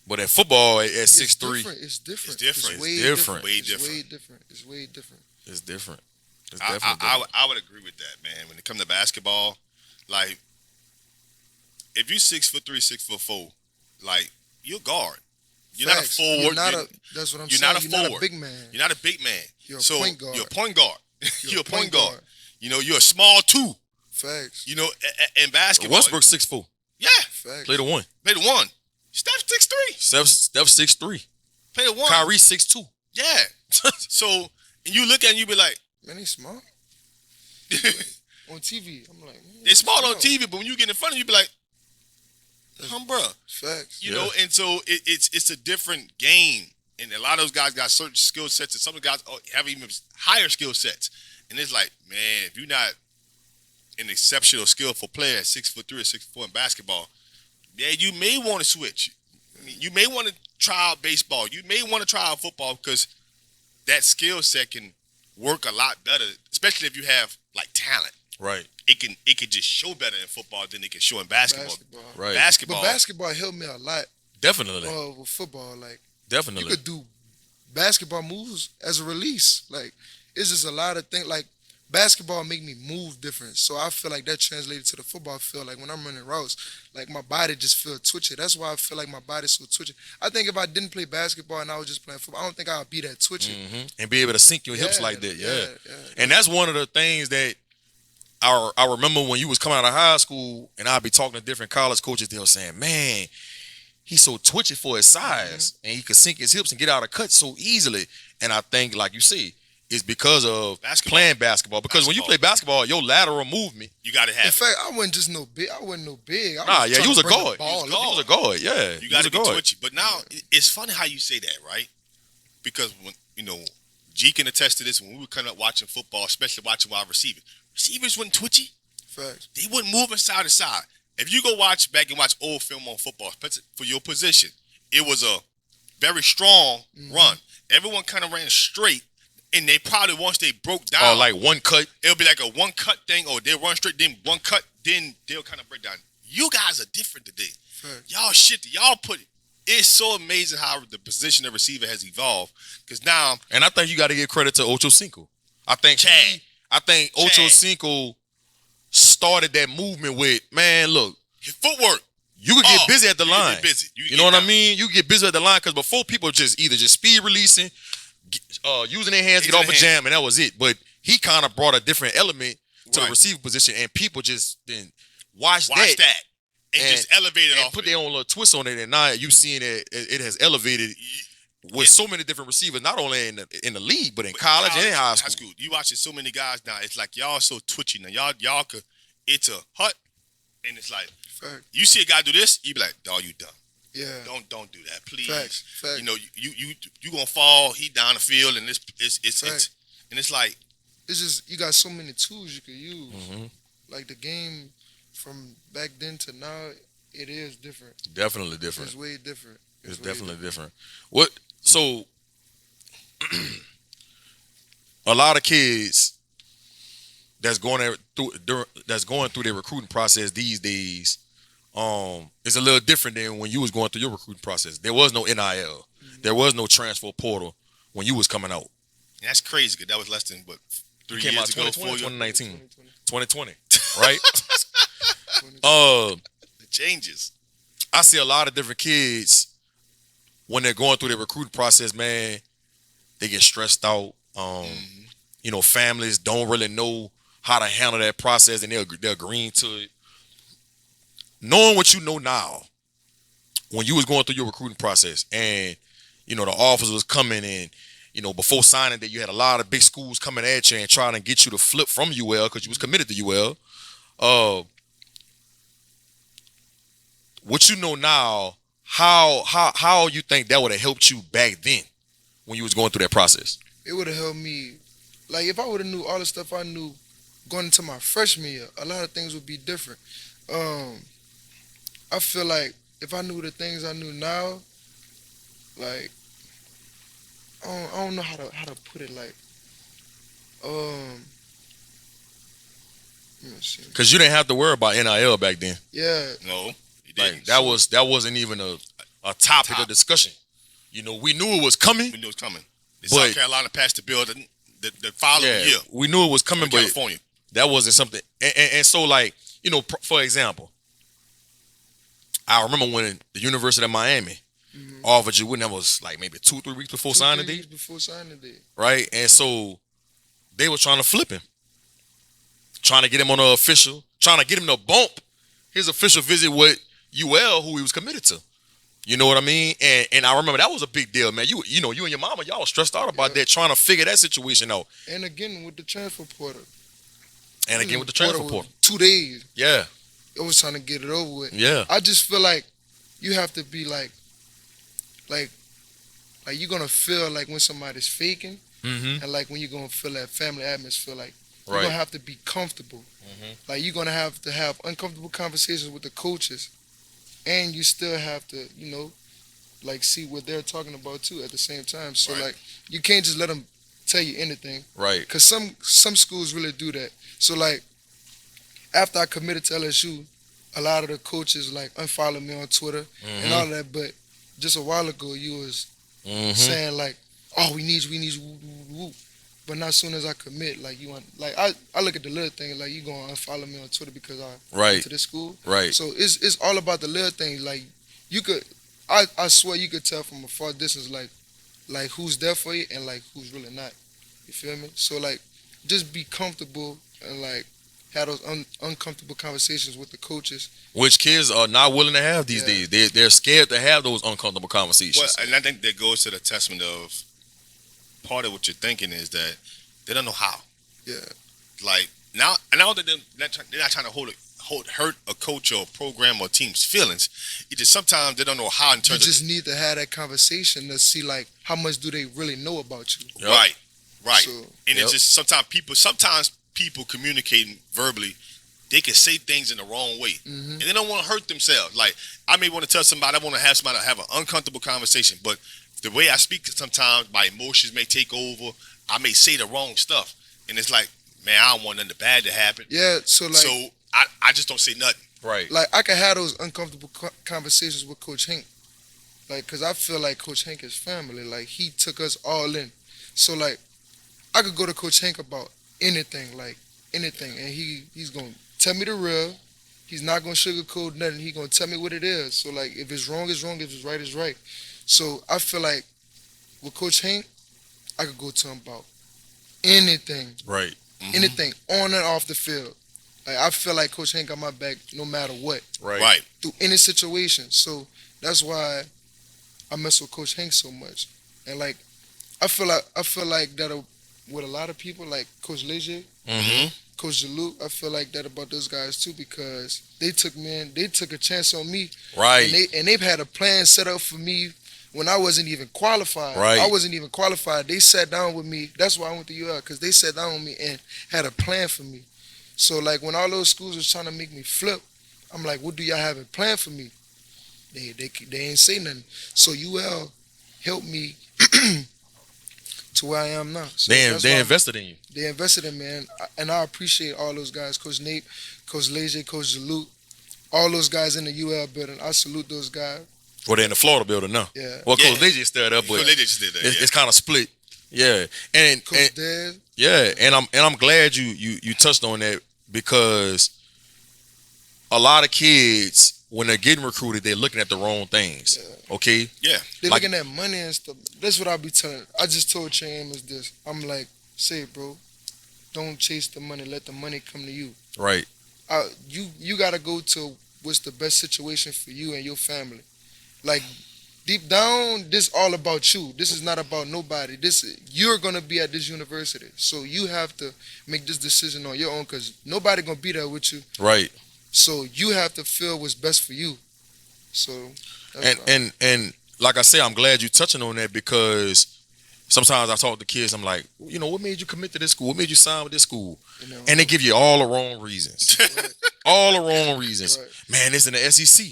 but in football, at 6'3", it's different. It's different. It's way different. different. It's way different. It's different. It's I would agree with that, man. When it comes to basketball, like if you 6'3", 6'4", like you're a guard. You're not a Facts. forward. That's what I'm You're saying. not a You're forward. not a big man. You're not a big man. You're a point guard. You're a point guard. You're a point guard. You know, you're a small 2. Facts. You know, in basketball. Westbrook 6'4". Yeah. Facts. Play the 1. Play the 1. Steph 6'3". Steph 6'3". Play the 1. Kyrie 6'2". Yeah. So, and you look at it and you be like, man, he's small. On TV, I'm like, man, it's small on TV, but when you get in front of you be like, bruh. Facts. You know, and so it's a different game. And a lot of those guys got certain skill sets, and some of the guys have even higher skill sets. And it's like, man, if you're not an exceptional, skillful player at 6'3" or 6'4" in basketball, yeah, you may want to switch. I mean, you may want to try out baseball. You may want to try out football because that skill set can work a lot better, especially if you have like talent. Right. It can just show better in football than it can show in basketball. Right. Basketball. But basketball helped me a lot. Definitely. With football, like Definitely. you could do basketball moves as a release. Like it's just a lot of things. Like basketball make me move different, so I feel like that translated to the football field. Like when I'm running routes, like my body just feel twitchy. That's why I feel like my body's so twitchy. I think if I didn't play basketball and I was just playing football, I don't think I'd be that twitchy. Mm-hmm. And be able to sink your hips like that. Yeah. Yeah. And that's one of the things that I remember when you was coming out of high school and I'd be talking to different college coaches, they were saying, man, he's so twitchy for his size and he could sink his hips and get out of cuts so easily. And I think, like you say, it's because of playing basketball. Because when you play basketball, your lateral movement, you got to have. In fact, I wasn't just no big. I wasn't no big. you was a guard. You was a guard. Yeah, you got to be twitchy. But now it's funny how you say that, right? Because when G can attest to this. When we were coming up watching football, especially watching wide receivers weren't twitchy. Facts. They wouldn't move side to side. If you go watch back and watch old film on football for your position, it was a very strong run. Everyone kind of ran straight. And they probably, once they broke down. Oh, like one cut? It'll be like a one cut thing, or they'll run straight, then one cut, then they'll kind of break down. You guys are different today. Y'all put it. It's so amazing how the position of receiver has evolved. Because now. And I think you got to give credit to Ocho Cinco. I think Ocho Cinco started that movement with, man, look. His footwork. You could get busy at the line. Get busy. You know what I mean? You get busy at the line because before people either just speed releasing, using their hands to get off a jam, and that was it. But he kind of brought a different element to the receiver position, and people just then watch that and just elevated and off put it. their own little twist on it. And now you seeing it has elevated with so many different receivers, not only in the league, but in college and high school. You watching so many guys now. It's like y'all so twitchy now. Y'all could. It's a hut, and it's like you see a guy do this, you be like, "Dog, you done." Yeah. Don't do that, please. Facts. You know, you gonna fall. He down the field, and it's like it's just you got so many tools you could use. Like the game from back then to now, it is different. Definitely different. It's way different. It's definitely different. What? So a lot of kids that's going through their recruiting process these days. It's a little different than when you was going through your recruiting process. There was no NIL. There was no transfer portal when you was coming out. That's crazy because that was less than, 3 years ago? 2019. 2020, right? It changes. I see a lot of different kids when they're going through their recruiting process, man, they get stressed out. Families don't really know how to handle that process, and they're agreeing to it. Knowing what you know now, when you was going through your recruiting process and, the offers was coming in, before signing that you had a lot of big schools coming at you and trying to get you to flip from UL because you was committed to UL. What you know now, how you think that would have helped you back then when you was going through that process? It would have helped me. Like, if I would have knew all the stuff I knew going into my freshman year, a lot of things would be different. I feel like if I knew the things I knew now, like, I don't know how to put it. Like, because you didn't have to worry about NIL back then. Yeah. No. Like that wasn't even a topic of discussion. We knew it was coming. We knew it was coming. South Carolina passed the bill the following year. We knew it was coming, but California. That wasn't something. And so, like, for example, I remember when the University of Miami offered you, when that was like maybe 2-3 weeks before signing day, before signing day, right? And so they were trying to flip him, trying to get him on an official, trying to get him to bump his official visit with UL, who he was committed to. You know what I mean? And I remember that was a big deal, man. You and your mama, y'all stressed out about that, trying to figure that situation out. And again with the transfer portal. 2 days. Yeah. It was trying to get it over with. Yeah. I just feel like you have to be like you're gonna feel like when somebody's faking, and like when you're gonna feel that family atmosphere, like you're gonna have to be comfortable. Like you're gonna have to have uncomfortable conversations with the coaches, and you still have to, like see what they're talking about too at the same time. So like you can't just let them tell you anything, right? Because some schools really do that. So like after I committed to LSU, a lot of the coaches like unfollowed me on Twitter and all that. But just a while ago, you was saying like, "Oh, we need you, woo, woo, woo." But not as soon as I commit, like you want, like I look at the little thing, like you gonna unfollow me on Twitter because I went to this school, right? So it's all about the little things. Like you could, I swear you could tell from a far distance, like who's there for you and like who's really not. You feel me? So like, just be comfortable and like have those uncomfortable conversations with the coaches, which kids are not willing to have these days. They're scared to have those uncomfortable conversations. Well, and I think that goes to the testament of part of what you're thinking is that they don't know how. Yeah. Like now, and I don't think they're not trying to hurt a coach or a program or team's feelings. It just sometimes they don't know how in terms. You just need to have that conversation to see like how much do they really know about you. Yep. Right. So, and it's just sometimes people communicating verbally, they can say things in the wrong way, and they don't want to hurt themselves. Like I may want to tell somebody, I want to have somebody have an uncomfortable conversation, but the way I speak, sometimes my emotions may take over. I may say the wrong stuff, and it's like, man, I don't want nothing bad to happen. Yeah, so I just don't say nothing. Right. Like I can have those uncomfortable conversations with Coach Hank, like because I feel like Coach Hank is family. Like he took us all in, so like I could go to Coach Hank about anything, and he's gonna tell me the real. He's not gonna sugarcoat nothing. He's gonna tell me what it is. So like if it's wrong, it's wrong. If it's right, it's right. So I feel like with Coach Hank, I could go to him about anything. Right. Anything on and off the field. Like I feel like Coach Hank got my back no matter what. Right. Through any situation. So that's why I mess with Coach Hank so much. And like I feel like that with a lot of people, like Coach Lazy, Coach Luke, I feel like that about those guys too, because they took a chance on me. Right. And they've had a plan set up for me when I wasn't even qualified. Right. I wasn't even qualified. They sat down with me. That's why I went to UL, because they sat down with me and had a plan for me. So like when all those schools was trying to make me flip, I'm like, what do y'all have in plan for me? They ain't say nothing. So UL helped me to where I am now. So they invested in you. They invested in me, and I appreciate all those guys, Coach Nate, Coach Leger, Coach Luke, all those guys in the UL building. I salute those guys. Well, they're in the Florida building now. Yeah. Well, Coach Leger still there, but it's kind of split. Yeah, and Coach Dad. Yeah, and I'm glad you touched on that, because a lot of kids, when they're getting recruited, they're looking at the wrong things. Yeah. Okay? Yeah. They're looking at money and stuff. That's what I be telling. I just told James this. I'm like, say it, bro. Don't chase the money. Let the money come to you. Right. You got to go to what's the best situation for you and your family. Like, deep down, this all about you. This is not about nobody. You're going to be at this university. So you have to make this decision on your own, because nobody going to be there with you. Right. So you have to feel what's best for you. So and like I say, I'm glad you're touching on that, because sometimes I talk to kids, I'm like, what made you commit to this school? What made you sign with this school? And they give you all the wrong reasons. Right. All the wrong reasons. Right. Man, it's in the SEC.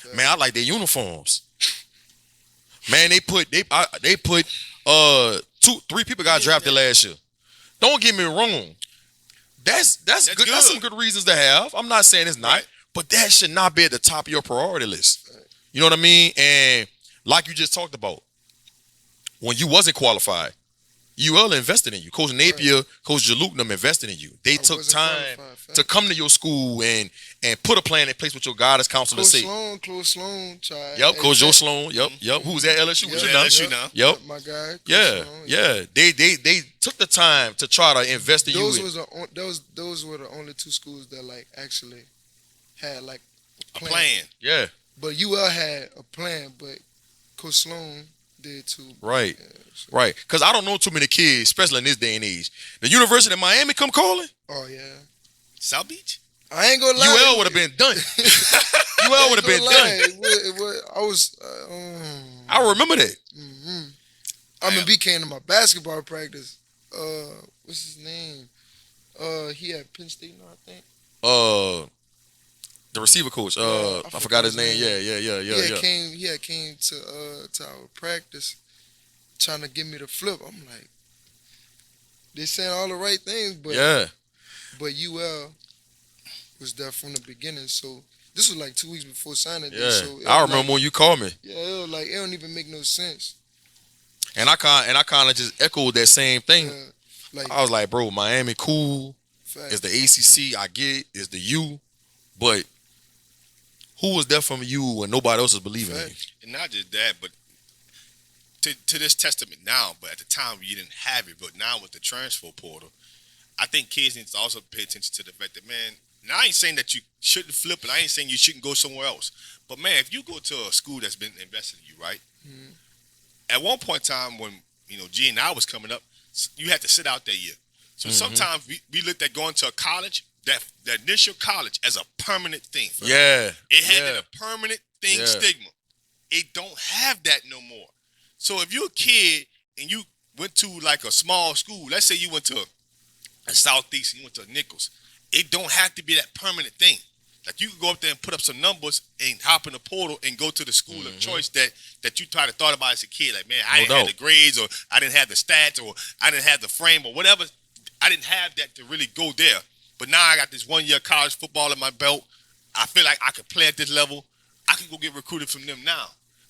Right. Man, I like their uniforms. Man, they put 3 people got drafted last year. Don't get me wrong. That's good. That's some good reasons to have. I'm not saying it's not, right, but that should not be at the top of your priority list. Right. You know what I mean? And like you just talked about, when you wasn't qualified, UL invested in you. Coach Napier, Coach Jaluk them invested in you. They took time to come to your school and put a plan in place with your guidance counselor to say. Coach Sloan tried. Yep, Coach Joe Sloan. Yep. Who's at LSU? Who's at LSU now? Yep. My guy. Coach Sloan, They took the time to try to invest in you. Those were the only two schools that like actually had like a plan. Yeah. But UL had a plan, but Coach Sloan did too. Right. Yeah, so. Right. Because I don't know too many kids, especially in this day and age. The University of Miami come calling? Oh, yeah. South Beach? I ain't gonna lie. UL would have been done. UL would have been done. I remember that. Mm-hmm. I mean, B came to my basketball practice. What's his name? He had Penn State now, I think. The receiver coach. I forgot his name. Yeah. He had came to our practice trying to get me to flip. I'm like, they saying all the right things, but UL was there from the beginning. So this was like 2 weeks before signing day. So I remember when you called me. Yeah, it was like it don't even make no sense. And I kind of just echoed that same thing. I was like, bro, Miami cool. Fact. It's the ACC. I get it. It's the U, but who was there from you when nobody else was believing in you? And not just that, but to this testament now, but at the time you didn't have it. But now with the transfer portal, I think kids need to also pay attention to the fact that, man, now I ain't saying that you shouldn't flip it. I ain't saying you shouldn't go somewhere else. But, man, if you go to a school that's been invested in you, right? Mm-hmm. At one point in time when, G and I was coming up, you had to sit out that year. So sometimes we looked at going to a college, that initial college, as a permanent thing. Yeah. It had a permanent thing stigma. It don't have that no more. So if you're a kid and you went to like a small school, let's say you went to a Southeast and you went to a Nichols, it don't have to be that permanent thing. Like you can go up there and put up some numbers and hop in the portal and go to the school of choice that you probably thought about as a kid. Like, man, I didn't have the grades, or I didn't have the stats, or I didn't have the frame, or whatever. I didn't have that to really go there. But now I got this 1 year college football in my belt. I feel like I could play at this level. I can go get recruited from them now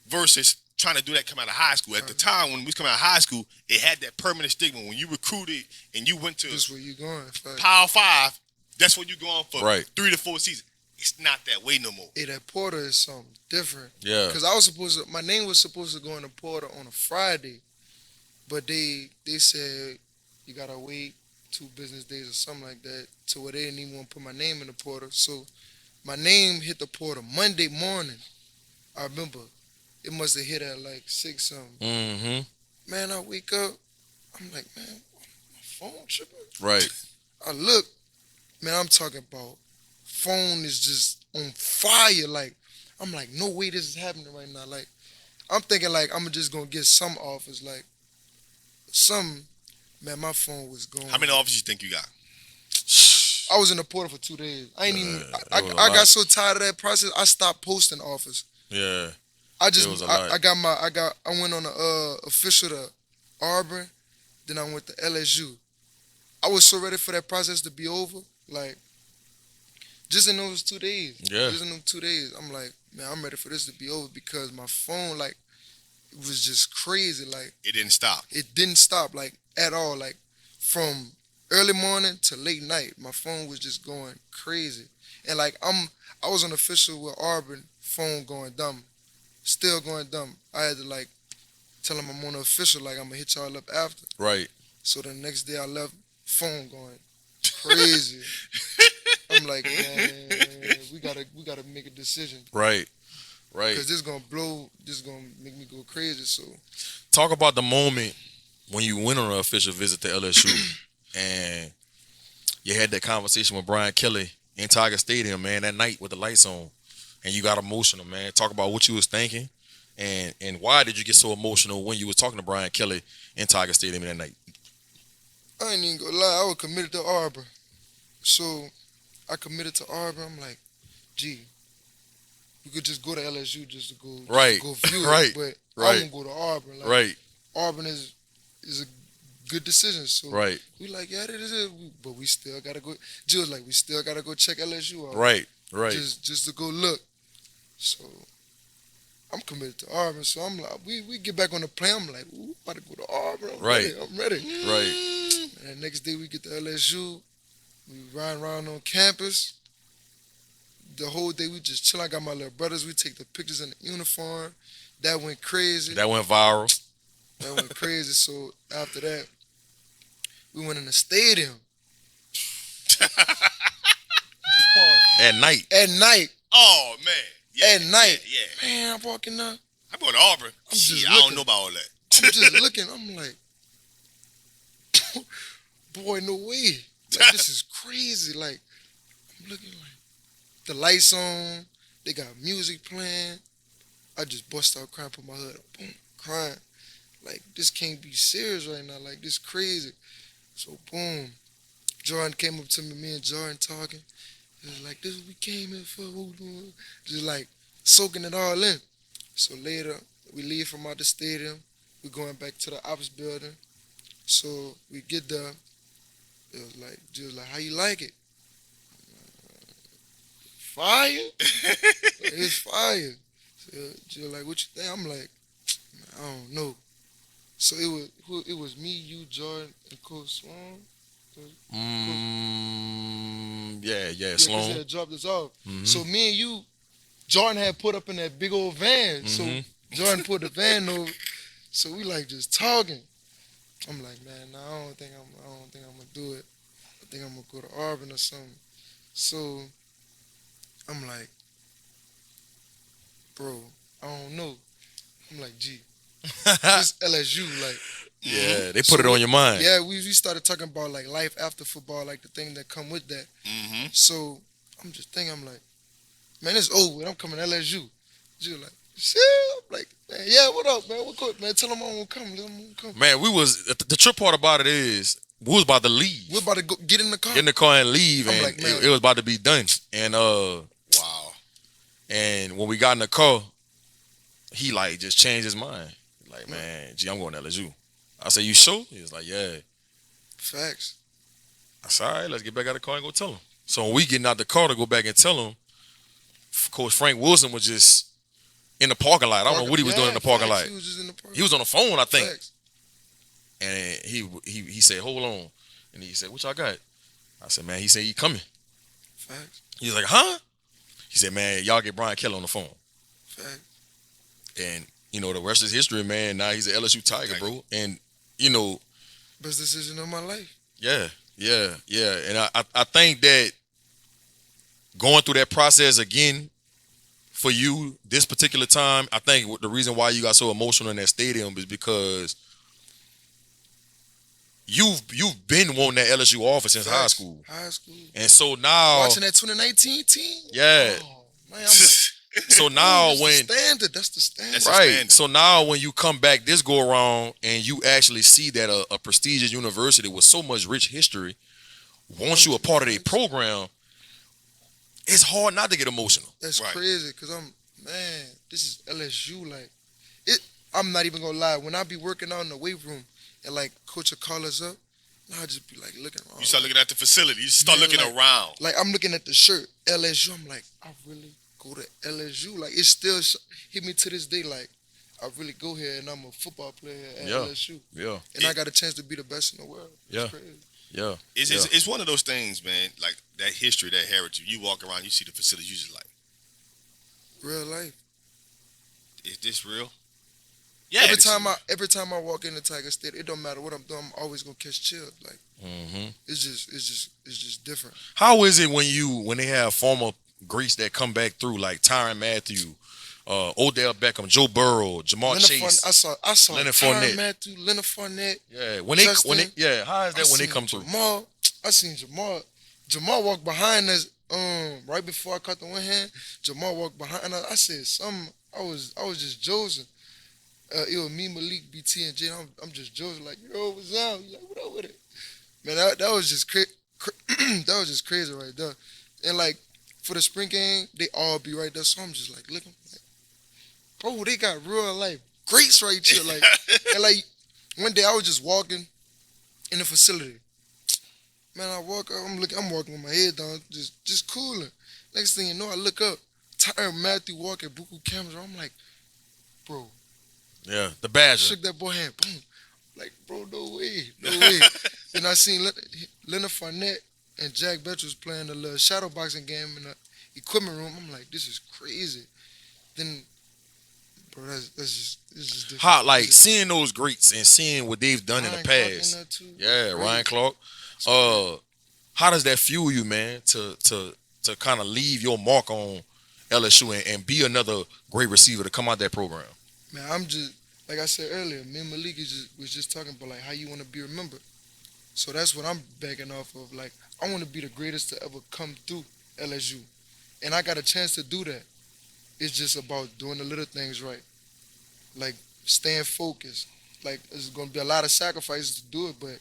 versus trying to do that come out of high school. At the time when we was coming out of high school, it had that permanent stigma. When you recruited and you went to that's where you going. Power 5, that's where you going for 3 to 4 seasons. It's not that way no more. Hey, that portal is something different. Yeah. Because my name was supposed to go in the portal on a Friday, but they said you gotta wait 2 business days or something like that to where they didn't even want to put my name in the portal. So my name hit the portal Monday morning. I remember it must have hit at like 6 something. Mm-hmm. Man, I wake up, I'm like, man, my phone tripping. Right. I look, man, I'm talking about phone is just on fire. Like, I'm like, no way this is happening right now. Like, I'm thinking like I'm just gonna get some offers, like man, my phone was going. How many offers you think you got? I was in the portal for 2 days. I ain't even. I got so tired of that process. I stopped posting offers. Yeah. I went on the official to Auburn, then I went to LSU. I was so ready for that process to be over. Like, just in those 2 days. Yeah. Just in those 2 days, I'm like, man, I'm ready for this to be over because my phone, like, it was just crazy. Like, it didn't stop. It didn't stop, like, at all. Like, from early morning to late night, my phone was just going crazy. And like, I was on official with Auburn, phone going dumb, still going dumb. I had to like tell them I'm on the official, like I'm gonna hit y'all up after. Right. So the next day I left, phone going crazy. I'm like, man, we gotta make a decision. Right. Right. Because this is gonna make me go crazy. So talk about the moment when you went on an official visit to LSU and you had that conversation with Brian Kelly in Tiger Stadium, man, that night with the lights on, and you got emotional, man. Talk about what you was thinking and why did you get so emotional when you was talking to Brian Kelly in Tiger Stadium that night? I ain't even gonna lie, I was committed to Auburn. So I committed to Auburn. I'm like, gee, we could just go to LSU just to go, go view it. Right. But I'm gonna go to Auburn. Like, right. Auburn is a good decision. So right. we like, yeah, it is, but we still gotta go. Jill was like, we still gotta go check LSU out. Right. Right. Just to go look. So I'm committed to Auburn, so I'm like, we get back on the plane. I'm like, ooh, about to go to Auburn. Right. I'm ready. Right. And the next day we get to LSU. We ride around on campus. The whole day we just chill. I got my little brothers. We take the pictures in the uniform. That went crazy. That went viral. That went crazy. So after that, we went in the stadium. At night. At night. Oh man. Yeah, At night. Yeah. Man, I'm walking up. I'm going to Auburn. I'm just I don't looking. know about all that. I'm just looking. I'm like, boy, no way. Like, this is crazy. Like, I'm looking like the lights on. They got music playing. I just bust out crying, put my hood up, boom, crying. Like, this can't be serious right now. Like, this crazy. So, boom. Jordan came up to me and Jordan talking. He was like, this is what we came in for. Just like soaking it all in. So later, we leave from out the stadium. We're going back to the ops building. So we get there. It was like, just like, how you like it? Fire? It's fire. So just like, what you think? I'm like, I don't know. So it was me, you, Jordan, and Coach Sloan. Yeah, Sloan. Sloan. He had dropped us off. Mm-hmm. So me and you, Jordan had put up in that big old van. Mm-hmm. So Jordan put the van over. So we like just talking. I'm like, man, nah, I don't think I'm gonna do it. I think I'm gonna go to Auburn or something. So I'm like, bro, I don't know. I'm like, gee, this LSU, like. Yeah, they put it on your mind. Yeah, we started talking about like life after football, like the thing that come with that. Mm-hmm. So I'm just thinking, I'm like, man, it's over with. I'm coming to LSU. Just like, shit. I'm like, man, yeah, what up, man? What good, man? Tell them I'm gonna come. Let them come. Man, the trip part about it is we was about to leave. We're about to go get in the car. Get in the car and leave, I'm and like, man. it was about to be done. And wow. And when we got in the car, he like just changed his mind. Like, man, gee, I'm going to LSU. I said, you sure? He was like, yeah. Facts. I said, all right, let's get back out of the car and go tell him. So when we getting out the car to go back and tell him, Coach Frank Wilson was just in the parking lot. I don't know what he was doing in the parking lot. He was just in the parking lot. He was on the phone, I think. Facts. And he said, hold on. And he said, what y'all got? I said, man, he said he coming. Facts. He was like, huh? He said, man, y'all get Brian Kelly on the phone. Facts. And, you know, the rest is history, man. Now he's an LSU Tiger, bro. And, you know. Best decision of my life. Yeah. And I think that going through that process again for you this particular time, I think the reason why you got so emotional in that stadium is because you've been wanting that LSU offer since high school. High school. And so now watching that 2019 team? Yeah. Oh, man, I'm like, so now that's the standard. That's right. standard. So now when you come back this go around and you actually see that a prestigious university with so much rich history wants you a part of their program, it's hard not to get emotional. That's Right. crazy because this is LSU. Like, I'm not even gonna lie. When I be working out in the weight room and like coach will call us up, I just be like looking around. You start looking at the facility. You start looking around. Like I'm looking at the shirt LSU. I'm like, I really go to LSU. Like it still hit me to this day. Like I really go here and I'm a football player at LSU. Yeah. And I got a chance to be the best in the world. It's crazy. Yeah. It's one of those things, man. Like that history, that heritage. You walk around, you see the facility. You just like, real life. is this real? Yeah. Every time I walk in the Tiger State, it don't matter what I'm doing. I'm always gonna catch chills. Like it's just different. How is it when they have former greats that come back through like Tyrann Mathieu, Odell Beckham, Joe Burrow, Jamar Chase? I saw Leonard Tyrann Fournette. Mathieu, Leonard Fournette. Yeah, how is that when they come through? I seen Jamal. Jamal walked behind us. Right before I caught the one hand, Jamal walked behind us. I said something. I was just joking. It was me, Malik, BT, and Jay. I'm just joking like, yo, what's up? He's like, what up with it? Man, that was just that was just crazy right there. And like for the spring game, they all be right there. So I'm just like looking, like, bro, they got real life greats right here. Like, and like one day I was just walking in the facility. Man, I'm walking with my head down, just cooling. Next thing you know, I look up, Tyrann Mathieu walking, buku cameras. I'm like, bro. Yeah, the Badger. Shook that boy hand, boom. Like, bro, no way. Then I seen Leonard Fournette and Jack Betch was playing a little shadow boxing game in the equipment room. I'm like, this is crazy. Then, bro, it's just different. How, like, seeing those greats and seeing what they've done in the past. Yeah, Ryan Clark. How does that fuel you, man, to kind of leave your mark on LSU and be another great receiver to come out that program? Man, I'm just, like I said earlier, me and Malik was just talking about, like, how you want to be remembered. So that's what I'm backing off of. Like, I want to be the greatest to ever come through LSU. And I got a chance to do that. It's just about doing the little things right. Like, staying focused. Like, there's going to be a lot of sacrifices to do it, but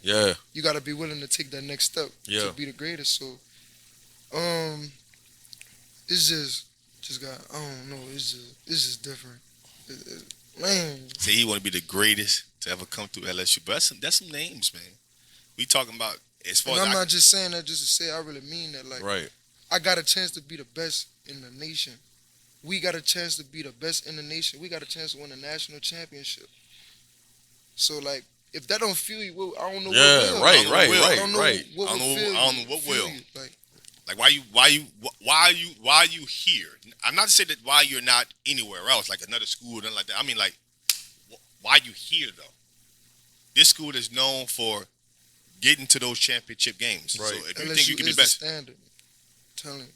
you got to be willing to take that next step to be the greatest. So, it's just got, I don't know, it's just different. Man. Say he want to be the greatest to ever come through LSU. But that's some names, man. We talking about as far and as I'm not just saying that just to say I really mean that. Like, I got a chance to be the best in the nation. We got a chance to be the best in the nation. We got a chance to win a national championship. So, like, if that don't feel you, well, I don't know what will. I don't know what will. Like why you here? I'm not saying that why you're not anywhere else, like another school or nothing like that. I mean, like, why you here though? This school is known for getting to those championship games. Right. So if you think you can be best, standard. I'm telling you.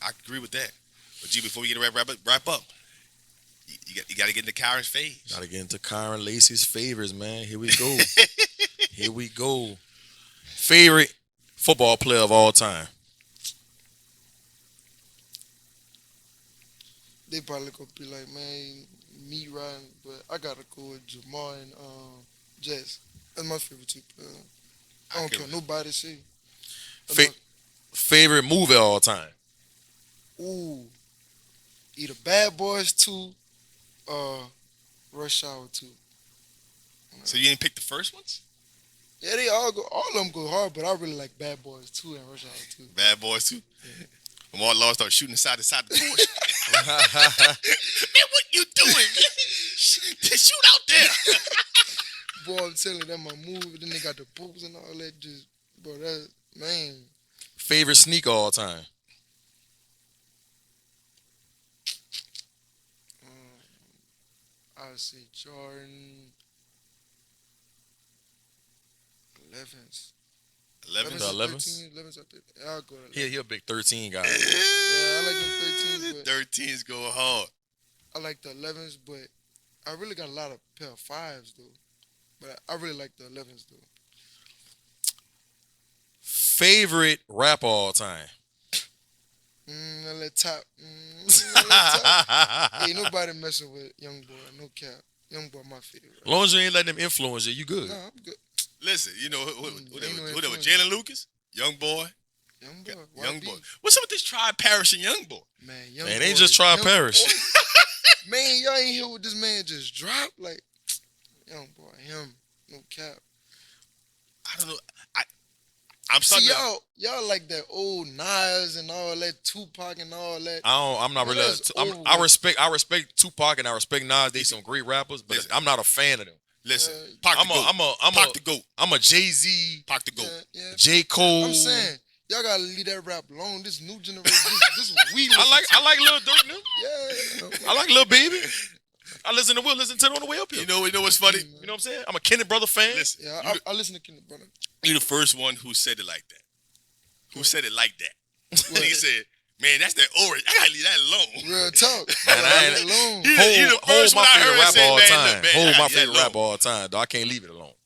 I agree with that. But G, before we get to wrap up, you got to get into Kyren's phase. Got to get into Kyren Lacy's favors, man. Here we go. Here we go. Favorite football player of all time. They probably gonna be like, man, me riding, but I gotta go with Jamar and Jess. That's my favorite two players. I don't care nobody say. Favorite movie of all time. Ooh, either Bad Boys 2 or Rush Hour 2. So you didn't pick the first ones? Yeah, all of them go hard, but I really like Bad Boys 2 and Rush Hour 2. Bad Boys 2? Yeah. When Martin Law started shooting side to side the torch. Man, what you doing? Shoot out there. Boy, I'm telling you, that my movie. Then they got the boobs and all that. Just, bro, that, man. Favorite sneaker all time? I would say Jordan 11s. 11s? 11s, I think. I'll go to 11. He a big 13 guy. Yeah, I like them 13s. 13s go hard. I like the 11s, but I really got a lot of pair of 5s, though. But I really like the 11s, though. Favorite rapper all time? Top. Ain't nobody messing with Young Boy. No cap. Young Boy, my favorite. As long as you ain't letting them influence you, you good. Nah, I'm good. Listen, you know who that was? Jalen Lucas, Young Boy. Young Boy. What's up with this Tribe Parish and Young Boy? Man, they just Tribe Parish. Man, y'all ain't hear what this man just dropped. Like, Young Boy, him, no cap. I don't know. I'm starting. See, y'all like that old Nas and all that, Tupac and all that. I'm not really. I respect Tupac and I respect Nas. They some great rappers, but I'm not a fan of them. Listen, I'm a Jay-Z, Pac the GOAT. Yeah. J. Cole. I'm saying y'all gotta leave that rap alone. This new generation, this we. I like Lil Durk now. Yeah. I like Lil Baby. I listen to it on the way up here. You know what's funny? You know what I'm saying? I'm a Kenneth Brother fan. Listen, yeah, I listen to Kenneth Brother. You're the first one who said it like that. Who said it like that? And he said, "Man, that's that orange. I gotta leave that alone." Real talk. Man, I ain't alone. Hold my favorite rapper all time. Hold my favorite rapper all time. Though I can't leave it alone.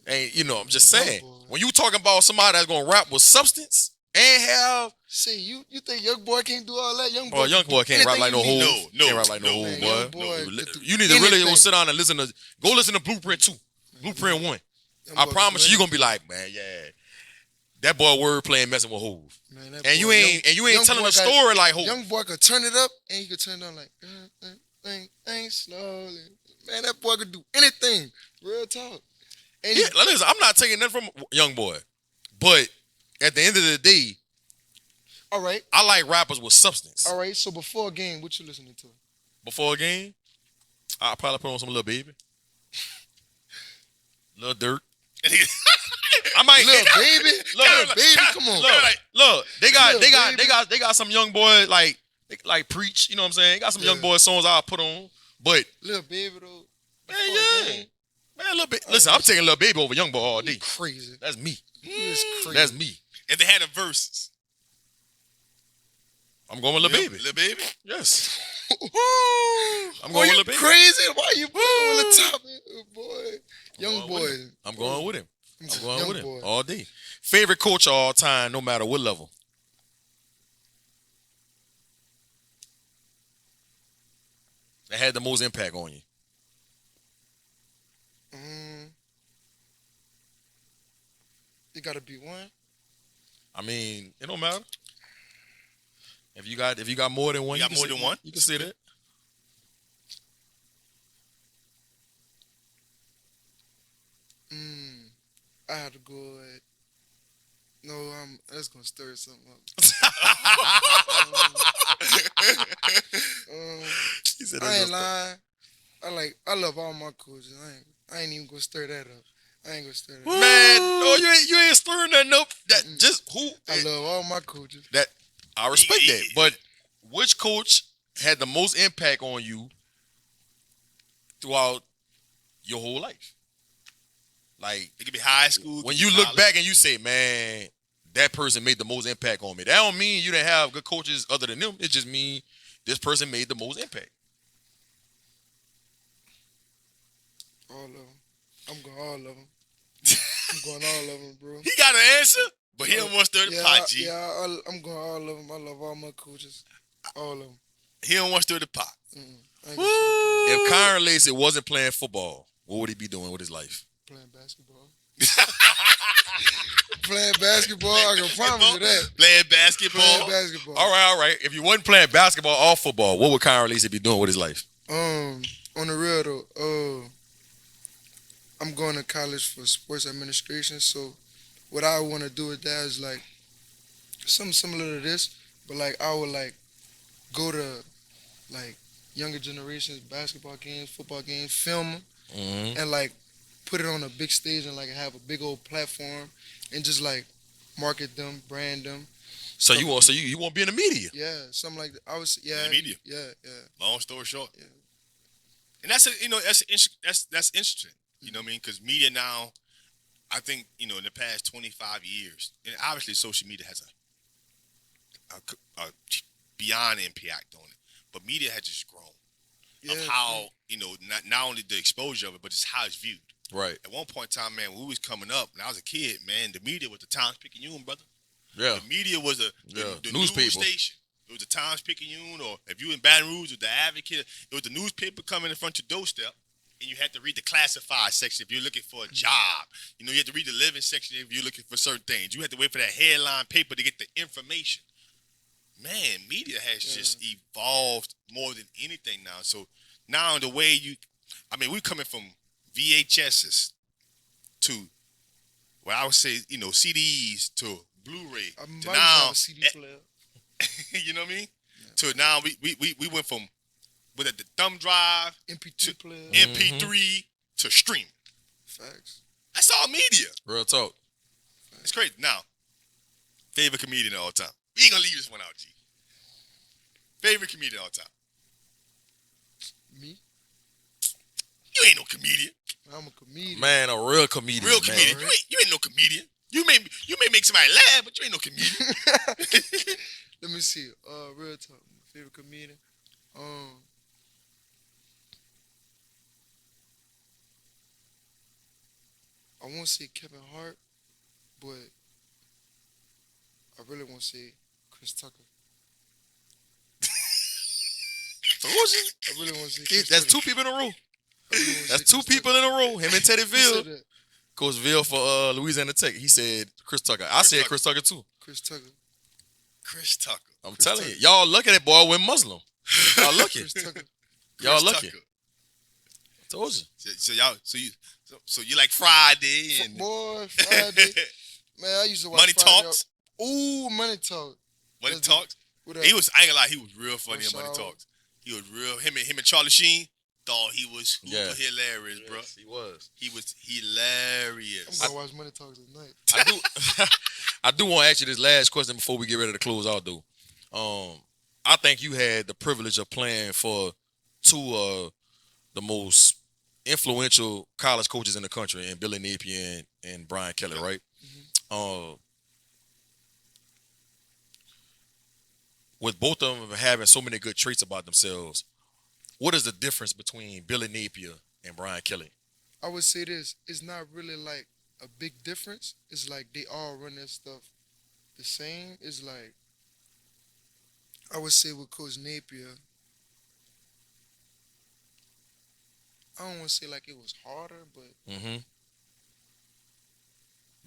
And I'm just saying, when you talking about somebody that's gonna rap with substance and have. See, you think Young Boy can't do all that? Young Boy can't rap like no Hov. No, can't rap like no Hov, boy. No. You need to really go sit down and listen to Blueprint 2, Blueprint 1. I promise you're gonna be like, man, yeah, that boy word playing messing with Hov. And you ain't telling a story like Hov. Young Boy could turn it up and he could turn it down like, slowly. Man, that boy could do anything. Real talk. And listen, I'm not taking nothing from Young Boy, but at the end of the day, all right, I like rappers with substance. All right, so before a game, what you listening to? Before a game, I'll probably put on some Lil Baby. Lil Durk. I might Little baby, look, come on. look. They Lil got some young boys like Preach. You know what I'm saying? They got some young boy songs I'll put on. But Little baby though. man, yeah. Man, Lil Baby. Listen, I'm taking Lil Baby over Young Boy all day. Crazy. That's me. It's crazy. That's me. If they had a verses. I'm going with Lil Baby. Lil Baby? Yes. I'm Boy, going with you Lil Baby. crazy? Why you putting on the top, boy? Young boy. I'm going with him. I'm going Young with him boy. all day. Favorite coach of all time, no matter what level. That had the most impact on you. It gotta be one. I mean, it don't matter. If you got more than one, You got more than one? You can say that. I had to go at. No, that's gonna stir something up. He said I ain't lying. I love all my coaches. I ain't even gonna stir that up. I ain't gonna stir that up. Man, no, you ain't stirring nothing up. That just who I love all my coaches. that I respect that. But which coach had the most impact on you throughout your whole life? Like It could be high school. when you look back and you say, man, that person made the most impact on me. That don't mean you didn't have good coaches other than them. It just mean this person made the most impact. All of them. I'm going all of them. I'm going all of them, bro. He got an answer, but he don't want to stir the pot, G. I'm going all of them. I love all my coaches. All of them. He don't want to stir the pot. If Kyren Lacy wasn't playing football, what would he be doing with his life? Playing basketball. Playing basketball, I can promise you that. Playing basketball. Playing basketball. All right. If you wasn't playing basketball or football, what would Kyren Lacy be doing with his life? On the real though, I'm going to college for sports administration. So what I want to do with that is like something similar to this, but like I would like go to like younger generations basketball games, football games, film them, and like put it on a big stage and like have a big old platform and just like market them, brand them. So you want to be in the media? Yeah, something like that. I was In the media. Yeah. Long story short. Yeah. And that's interesting. You know what I mean? Because media now, I think, in the past 25 years, and obviously social media has a beyond impact on it, but media has just grown. Of how, not only the exposure of it, but just how it's viewed. Right. At one point in time, man, when we was coming up, when I was a kid, man, the media was the Times-Picayune, brother. Yeah. The media was the newspaper. news station. It was the Times-Picayune, or if you in Baton Rouge, it was the Advocate. It was the newspaper coming in front of your doorstep, and you had to read the classified section if you're looking for a job. You had to read the living section if you're looking for certain things. You had to wait for that headline paper to get the information. Man, media has just evolved more than anything now. So now the way we're coming from VHSs to what I would say, CDs to Blu-ray to now, a CD player. you know what I mean? Yeah. To now we went from the thumb drive MP2 player, MP3 to streaming. Facts. That's all media. Real talk. It's crazy. Now, favorite comedian of all time. We ain't gonna leave this one out, G. Favorite comedian of all time. Me? You ain't no comedian. I'm a comedian. Man, a real comedian. Real comedian. Man. You ain't no comedian. You may make somebody laugh, but you ain't no comedian. Let me see. Real talk. My favorite comedian. I won't say Kevin Hart, but I really want to say Chris Tucker. I really want to say Chris That's Tucker. 2 people in a row. Really That's 2 people in a row. Him and Teddy Who Ville. said that? Coach Ville for Louisiana Tech. He said Chris Tucker. I said Chris Tucker too. Chris Tucker. Chris Tucker. I'm telling you. Y'all lucky that boy went Muslim. Y'all lucky. Chris Tucker. Y'all Chris lucky. Tucker. I told you. So you like Friday and Boy, Friday. Man, I used to watch Money Friday. Talks. Ooh, Money Talk. Money Talks. What I ain't gonna lie, he was real funny in Money Shower. Talks. He was real. Him and Charlie Sheen. thought he was hilarious, bro. He was. He was hilarious. I'm gonna watch Money Talks tonight. I do want to ask you this last question before we get ready to close out, though. I think you had the privilege of playing for two of the most influential college coaches in the country, and Billy Napier and Brian Kelly, right? Mm-hmm. With both of them having so many good traits about themselves, what is the difference between Billy Napier and Brian Kelly? I would say this: it's not really like a big difference. It's like they all run their stuff the same. It's like, I would say with Coach Napier, I don't want to say like it was harder, but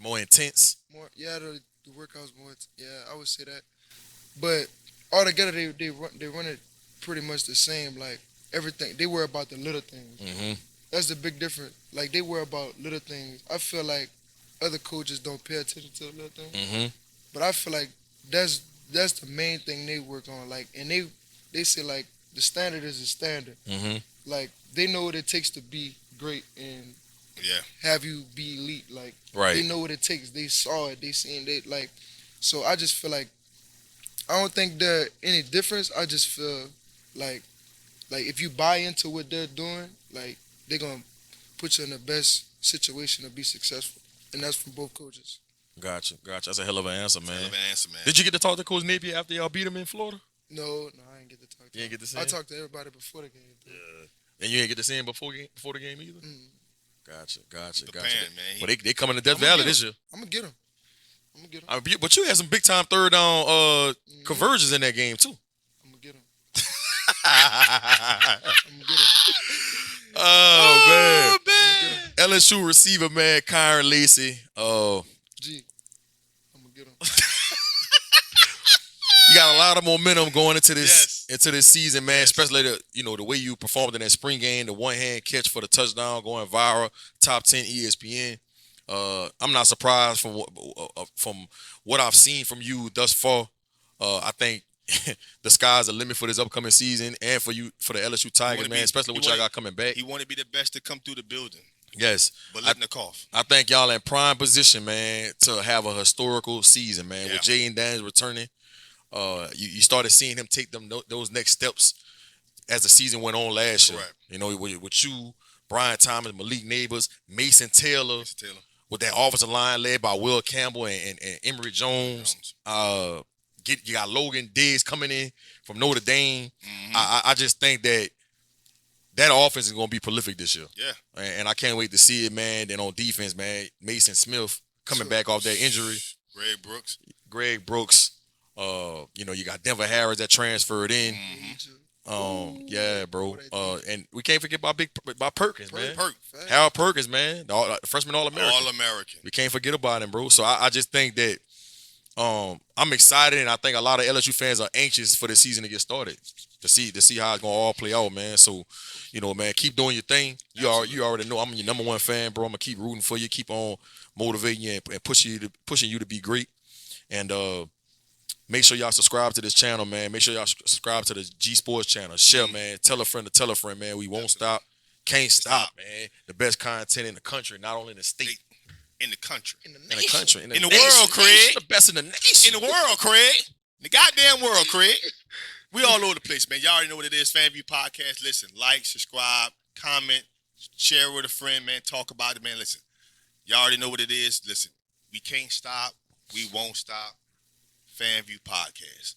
more intense. The workouts more. I would say that. But altogether, they run it pretty much the same. Like everything, they worry about the little things. Mm-hmm. That's the big difference. Like they worry about little things. I feel like other coaches don't pay attention to the little things. Mm-hmm. But I feel like that's the main thing they work on. Like, and they say like the standard is the standard. Mm-hmm. Like they know what it takes to be great and have you be elite. Like they know what it takes. They saw it. They seen it. Like, so I just feel like I don't think there's any difference. I just feel like if you buy into what they're doing, like they're gonna put you in the best situation to be successful, and that's from both coaches. Gotcha. That's a hell of an answer, man. Man. Did you get to talk to Coach Napier after y'all beat him in Florida? No, I didn't get to talk to him. You didn't get to see him? I talked to everybody before the game. Yeah. And you didn't get to see him before the game either? Mm. Gotcha. Man. Well, they coming to Death Valley this year. I'm gonna get him. But you had some big time third down conversions in that game too. I'm gonna get him. Oh man. LSU receiver, man, Kyren Lacy. I'm gonna get him. You got a lot of momentum going into this season, man. Especially the way you performed in that spring game, the one hand catch for the touchdown, going viral, top 10 ESPN. I'm not surprised from what I've seen from you thus far. I think the sky's the limit for this upcoming season and for the LSU Tigers, man, especially with y'all got coming back. He want to be the best to come through the building. Yes. But letting the cough. I think y'all in prime position, man, to have a historical season, man. Yeah. With Jaden Daniels returning, you started seeing him take those next steps as the season went on last year. Correct. With you, Brian Thomas, Malik Neighbors, Mason Taylor. With that offensive line led by Will Campbell and Emory Jones. You got Logan Diggs coming in from Notre Dame. Mm-hmm. I just think that offense is going to be prolific this year. Yeah. And I can't wait to see it, man. Then on defense, man, Mason Smith coming back off that injury. Greg Brooks. You got Denver Harris that transferred in. Mm-hmm. Yeah, bro. And we can't forget about Perkins, man. Perkins. Harold Perkins, man. The freshman All-American. All-American. We can't forget about him, bro. So I just think that I'm excited, and I think a lot of LSU fans are anxious for the season to get started to see how it's gonna all play out, man. So, man, keep doing your thing. You already know I'm your number one fan, bro. I'm gonna keep rooting for you, keep on motivating you and pushing you to be great. And make sure y'all subscribe to this channel, man. Make sure y'all subscribe to the G Sports channel. Share, man. Tell a friend to tell a friend, man. We won't stop. Can't stop, man. The best content in the country, not only in the state. In the country. In the country. In the world, Craig. The best in the nation. In the world, Craig. The goddamn world, Craig. We all over the place, man. Y'all already know what it is. FanView Podcast. Listen, like, subscribe, comment, share with a friend, man. Talk about it, man. Listen, y'all already know what it is. Listen, we can't stop. We won't stop. FanView Podcast.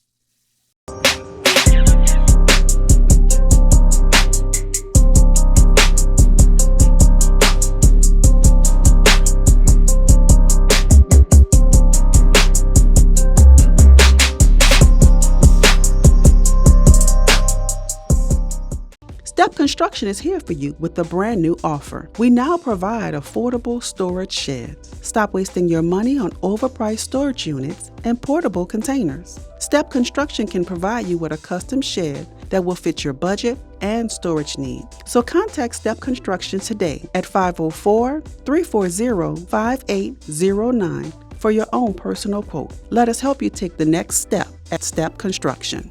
Step Construction is here for you with a brand new offer. We now provide affordable storage sheds. Stop wasting your money on overpriced storage units and portable containers. Step Construction can provide you with a custom shed that will fit your budget and storage needs. So contact Step Construction today at 504-340-5809 for your own personal quote. Let us help you take the next step at Step Construction.